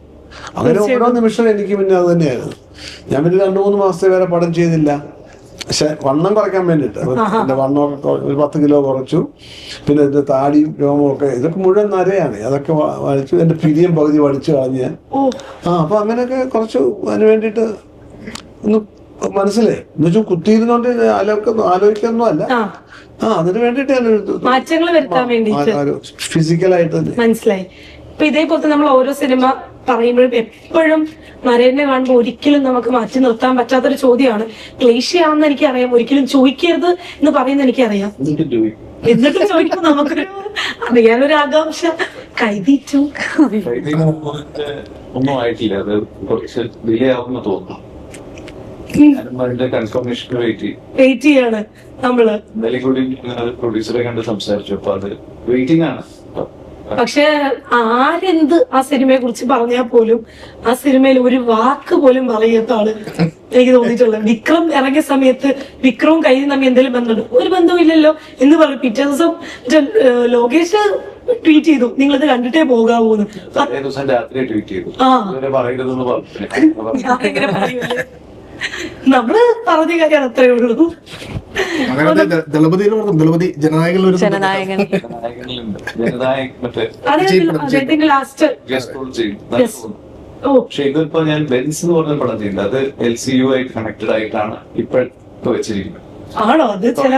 അങ്ങനെ ഓരോ നിമിഷം എനിക്ക് പിന്നെ അത് തന്നെയായിരുന്നു. ഞാൻ പിന്നെ 2-3 മാസത്തെ വരെ പടം ചെയ്തില്ല. പക്ഷെ വണ്ണം കുറയ്ക്കാൻ വേണ്ടിയിട്ട് എന്റെ വണ്ണമൊക്കെ ഒരു 10 കിലോ കുറച്ചു. പിന്നെ എന്റെ താടിയും രോമവും ഒക്കെ ഇതൊക്കെ മുഴുവൻ നരയാണ്. അതൊക്കെ വടിച്ചു, എന്റെ പിരിയം പകുതി വടിച്ചു കളഞ്ഞ് ഞാൻ. അപ്പൊ അങ്ങനെയൊക്കെ കുറച്ചു അതിന് വേണ്ടിയിട്ട് ഒന്ന് മനസ്സിലായി. എന്ന് വെച്ചാൽ കുത്തിയിരുന്നോണ്ട് ആലോചിക്കൊന്നും അല്ല. അതിന് വേണ്ടിട്ട് മാറ്റങ്ങൾ വരുത്താൻ വേണ്ടിട്ട് ഫിസിക്കലായിട്ട് മനസ്സിലായി. ഇപ്പൊ ഇതേപോലത്തെ നമ്മൾ ഓരോ സിനിമ പറയുമ്പോഴും എപ്പോഴും നരേനെ കാണുമ്പോൾ ഒരിക്കലും നമുക്ക് മാറ്റി നിർത്താൻ പറ്റാത്തൊരു ചോദ്യമാണ്. ക്ലേശിയാണെന്ന് എനിക്കറിയാം, ഒരിക്കലും ചോദിക്കരുത് എന്ന് പറയുന്നത് എനിക്കറിയാം. എന്നിട്ടും ചോദിക്കുമ്പോൾ നമുക്കൊരു അറിയാനൊരു ആകാംക്ഷ. കൈതീറ്റു ഒന്നും ആയിട്ടില്ല, അത് കുറച്ച് ഡിലേ ആവുമെന്ന് തോന്നുന്നു. അതിന്റെ കൺഫർമേഷൻ വെയിറ്റ് ചെയ്യാണ് നമ്മള്. ഇന്നലെ കൂടി പ്രൊഡ്യൂസറെ കണ്ട് സംസാരിച്ചു. അപ്പൊ അത് വെയിറ്റിംഗ് ആണ്. പക്ഷെ ആരെന്ത് ആ സിനിമയെ കുറിച്ച് പറഞ്ഞാൽ പോലും ആ സിനിമയിൽ ഒരു വാക്ക് പോലും പറയാത്ത ആള് എനിക്ക് തോന്നിയിട്ടുള്ളത്. വിക്രം ഇറങ്ങിയ സമയത്ത് വിക്രവും കയ്യിൽ തമ്മിൽ എന്തെങ്കിലും ബന്ധമുണ്ട്? ഒരു ബന്ധവും ഇല്ലല്ലോ എന്ന് പറയും. പിറ്റേ ദിവസം ലോകേഷ് ട്വീറ്റ് ചെയ്തു, നിങ്ങളിത് കണ്ടിട്ടേ പോകാവൂന്ന്. ദിവസം രാത്രി ട്വീറ്റ് ചെയ്തു, പറയരുതെന്ന് പറഞ്ഞു. നമ്മള് പറഞ്ഞ കാര്യം അത്രേ ഉള്ളൂ. ദളപതി ജനനായകൻ ജനനായകൻ അദ്ദേഹത്തിന്റെ ലാസ്റ്റ് പക്ഷെ ഇതിപ്പോ ഞാൻ ബെൻസ് എന്ന് പറഞ്ഞ പടം ചെയ്യുന്നത്, അത് LCU ആയിട്ട് കണക്റ്റഡ് ആയിട്ടാണ് ഇപ്പൊ വെച്ചിരിക്കുന്നത്. ആണോ? അത് ചില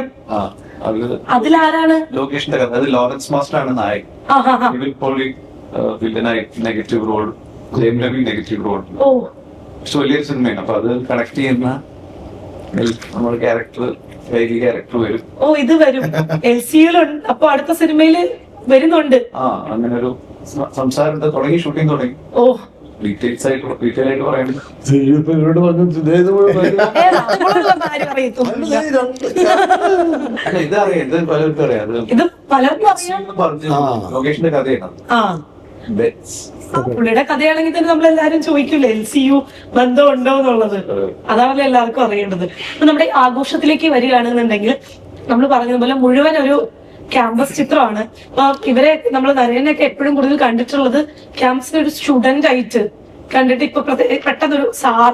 അതിലാരാണ്? ലോകേഷിന്റെ കഥ. അത് ലോറൻസ് മാസ്റ്റർ ആണ് നായകൻ. വില്ലനായിട്ട് നെഗറ്റീവ് റോൾ, ജയം രവി നെഗറ്റീവ് റോൾ. പക്ഷെ വലിയൊരു സിനിമയാണ്. അപ്പൊ അത് കണക്ട് ചെയ്യുന്ന നമ്മുടെ ക്യാരക്ടർ വരും. ഇത് വരും LCU-ലുണ്ട്. അപ്പൊ അടുത്ത സിനിമയില് വരുന്നുണ്ട്. അങ്ങനെ ഒരു സംസാരം തുടങ്ങി, ഷൂട്ടിംഗ് തുടങ്ങി. ഡീറ്റെയിൽസ് ആയിട്ട് പറയുന്നത് ഇതറിയാം, ഇത് പലർക്കും അറിയാം. ഇത് പലർക്കും അറിയാം. ലോകേഷിന്റെ കഥയാണ്. പുള്ളിയുടെ കഥയാണെങ്കിൽ തന്നെ നമ്മളെല്ലാരും ചോദിക്കൂലേ LCU ബന്ധമുണ്ടോ എന്നുള്ളത്. അതാണല്ലോ എല്ലാവർക്കും അറിയേണ്ടത്. അപ്പൊ നമ്മുടെ ആഘോഷത്തിലേക്ക് വരികയാണെന്നുണ്ടെങ്കിൽ നമ്മൾ പറഞ്ഞതുപോലെ മുഴുവൻ ഒരു ക്യാമ്പസ് ചിത്രമാണ്. അപ്പൊ ഇവരെ നമ്മൾ നരേനൊക്കെ എപ്പോഴും കൂടുതൽ കണ്ടിട്ടുള്ളത് ക്യാമ്പസിലെ ഒരു സ്റ്റുഡന്റ് ആയിട്ട് കണ്ടിട്ട് ഇപ്പൊ പെട്ടെന്നൊരു സാർ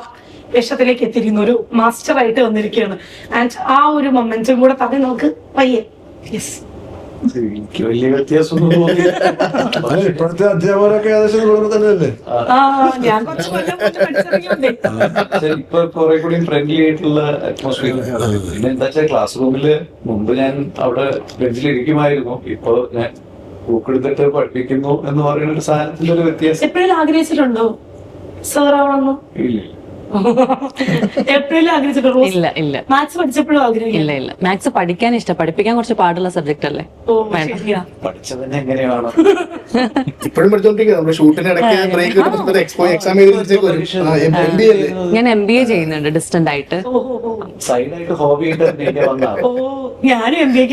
വേഷത്തിലേക്ക് എത്തിയിരിക്കുന്നു, ഒരു മാസ്റ്റർ ആയിട്ട് വന്നിരിക്കുകയാണ്. ആൻഡ് ആ ഒരു മൊമെന്റും കൂടെ പറഞ്ഞ് നമുക്ക് പയ്യെ. യെസ്, എനിക്ക് വലിയ വ്യത്യാസമൊന്നും തോന്നിയില്ല. ഇപ്പോഴത്തെ അധ്യാപകരൊക്കെ ഏകദേശം കുടുംബം തന്നെയല്ലേ? ഞാൻ കുറച്ച് കൊല്ലം പഠിച്ചിറങ്ങിയോണ്ടേ ഇപ്പൊ കുറെ കൂടി ഫ്രണ്ട്ലി ആയിട്ടുള്ള അറ്റ്മോസ്ഫിയർ. പിന്നെ എന്താ വെച്ചാൽ ക്ലാസ് റൂമില് മുമ്പ് ഞാൻ അവിടെ ബെഞ്ചിലിരിക്കുമായിരുന്നു, ഇപ്പൊ ഞാൻ ബുക്കെടുത്തിട്ട് പഠിപ്പിക്കുന്നു എന്ന് പറയുന്ന ഒരു സാധനത്തിന്റെ ഒരു വ്യത്യാസം. എപ്പോഴും ആഗ്രഹിച്ചിട്ടുണ്ടോ സാർ ആവണമെന്ന്? ഇല്ല. എപ്പോഴും ആഗ്രഹിച്ചിട്ടുണ്ടോ? ഇല്ല ഇല്ല. മാത്സ് പഠിച്ചപ്പോഴും ആഗ്രഹിക്കില്ല? ഇല്ല ഇല്ല. മാത്സ് പഠിക്കാൻ ഇഷ്ടം, പഠിപ്പിക്കാൻ കുറച്ച് പാടുള്ള സബ്ജക്ട് അല്ലേ. പഠിച്ചതന്നെ എങ്ങനെയാണ് ഇപ്പോഴും പഠിച്ചോണ്ടിരിക്കുക. നമ്മുടെ ഷൂട്ടിന് ഇടയ്ക്ക് ബ്രേക്ക് എക്സാം ഞാൻ MBA ചെയ്യുന്നുണ്ട് ഡിസ്റ്റന്റ് ആയിട്ട്. സൈഡായിട്ട് ഹോബി ആയിട്ട് വന്നാണ്. ഞാനും MBA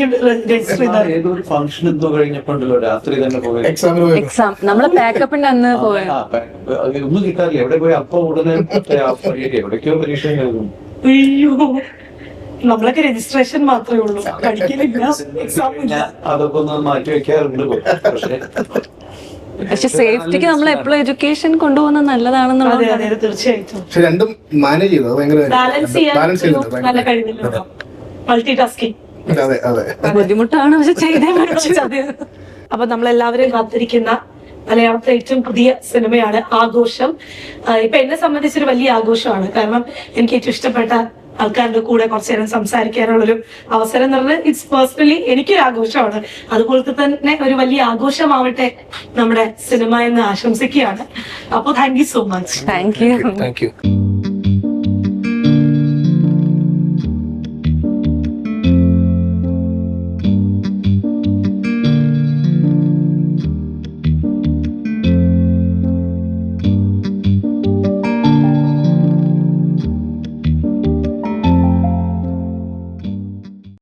രജിസ്റ്റർ ചെയ്ത ഏതൊരു ഫംഗ്ഷൻ എന്തോ കഴിഞ്ഞപ്പോണ്ടല്ലോ രാത്രി തന്നെ പോയി എക്സാം നമ്മള് പാക്കപ്പിന്റെ അന്ന് പോയ ഒന്നും കിട്ടാറില്ല. എവിടെ പോയി അപ്പൊ ഉടനെ എവിടേക്കോ പരീക്ഷ എഴുതും. അയ്യോ, നമ്മളൊക്കെ രജിസ്ട്രേഷൻ മാത്രമേ ഉള്ളൂ, പഠിക്കലില്ല, എക്സാം ഇല്ല. അതൊക്കെ ഒന്ന് മാറ്റി വെക്കാറുണ്ട്. പക്ഷെ സേഫ്റ്റിക്ക് നമ്മൾ എപ്പോഴും എഡ്യൂക്കേഷൻ കൊണ്ടുപോകുന്നത് നല്ലതാണെന്നുള്ളത്. അതെ അതെ, തീർച്ചയായിട്ടും. പക്ഷെ രണ്ടും മാനേജ് ചെയ്തത് ഭയങ്കര ബാലൻസ് ചെയ്യാൻ നല്ല കഴിവില്ല. മൾട്ടി ടാസ്കിങ് ബുദ്ധിമുട്ടാണ്, പക്ഷെ ചെയ്തേ പറ്റൂ. അപ്പൊ നമ്മളെല്ലാവരും കാത്തിരിക്കുന്ന മലയാളത്തിലെ ഏറ്റവും പുതിയ സിനിമയാണ് ആഘോഷം. ഇപ്പൊ എന്നെ സംബന്ധിച്ചൊരു വലിയ ആഘോഷമാണ്. കാരണം എനിക്ക് ഏറ്റവും ഇഷ്ടപ്പെട്ട ആൾക്കാരുടെ കൂടെ കുറച്ചു നേരം സംസാരിക്കാനുള്ളൊരു അവസരം എന്ന് പറഞ്ഞാൽ ഇറ്റ്സ് പേഴ്സണലി എനിക്കൊരു ആഘോഷമാണ്. അതുപോലെ തന്നെ ഒരു വലിയ ആഘോഷമാവട്ടെ നമ്മുടെ സിനിമ എന്ന് ആശംസിക്കുകയാണ്. അപ്പോൾ thank you so much. Thank you.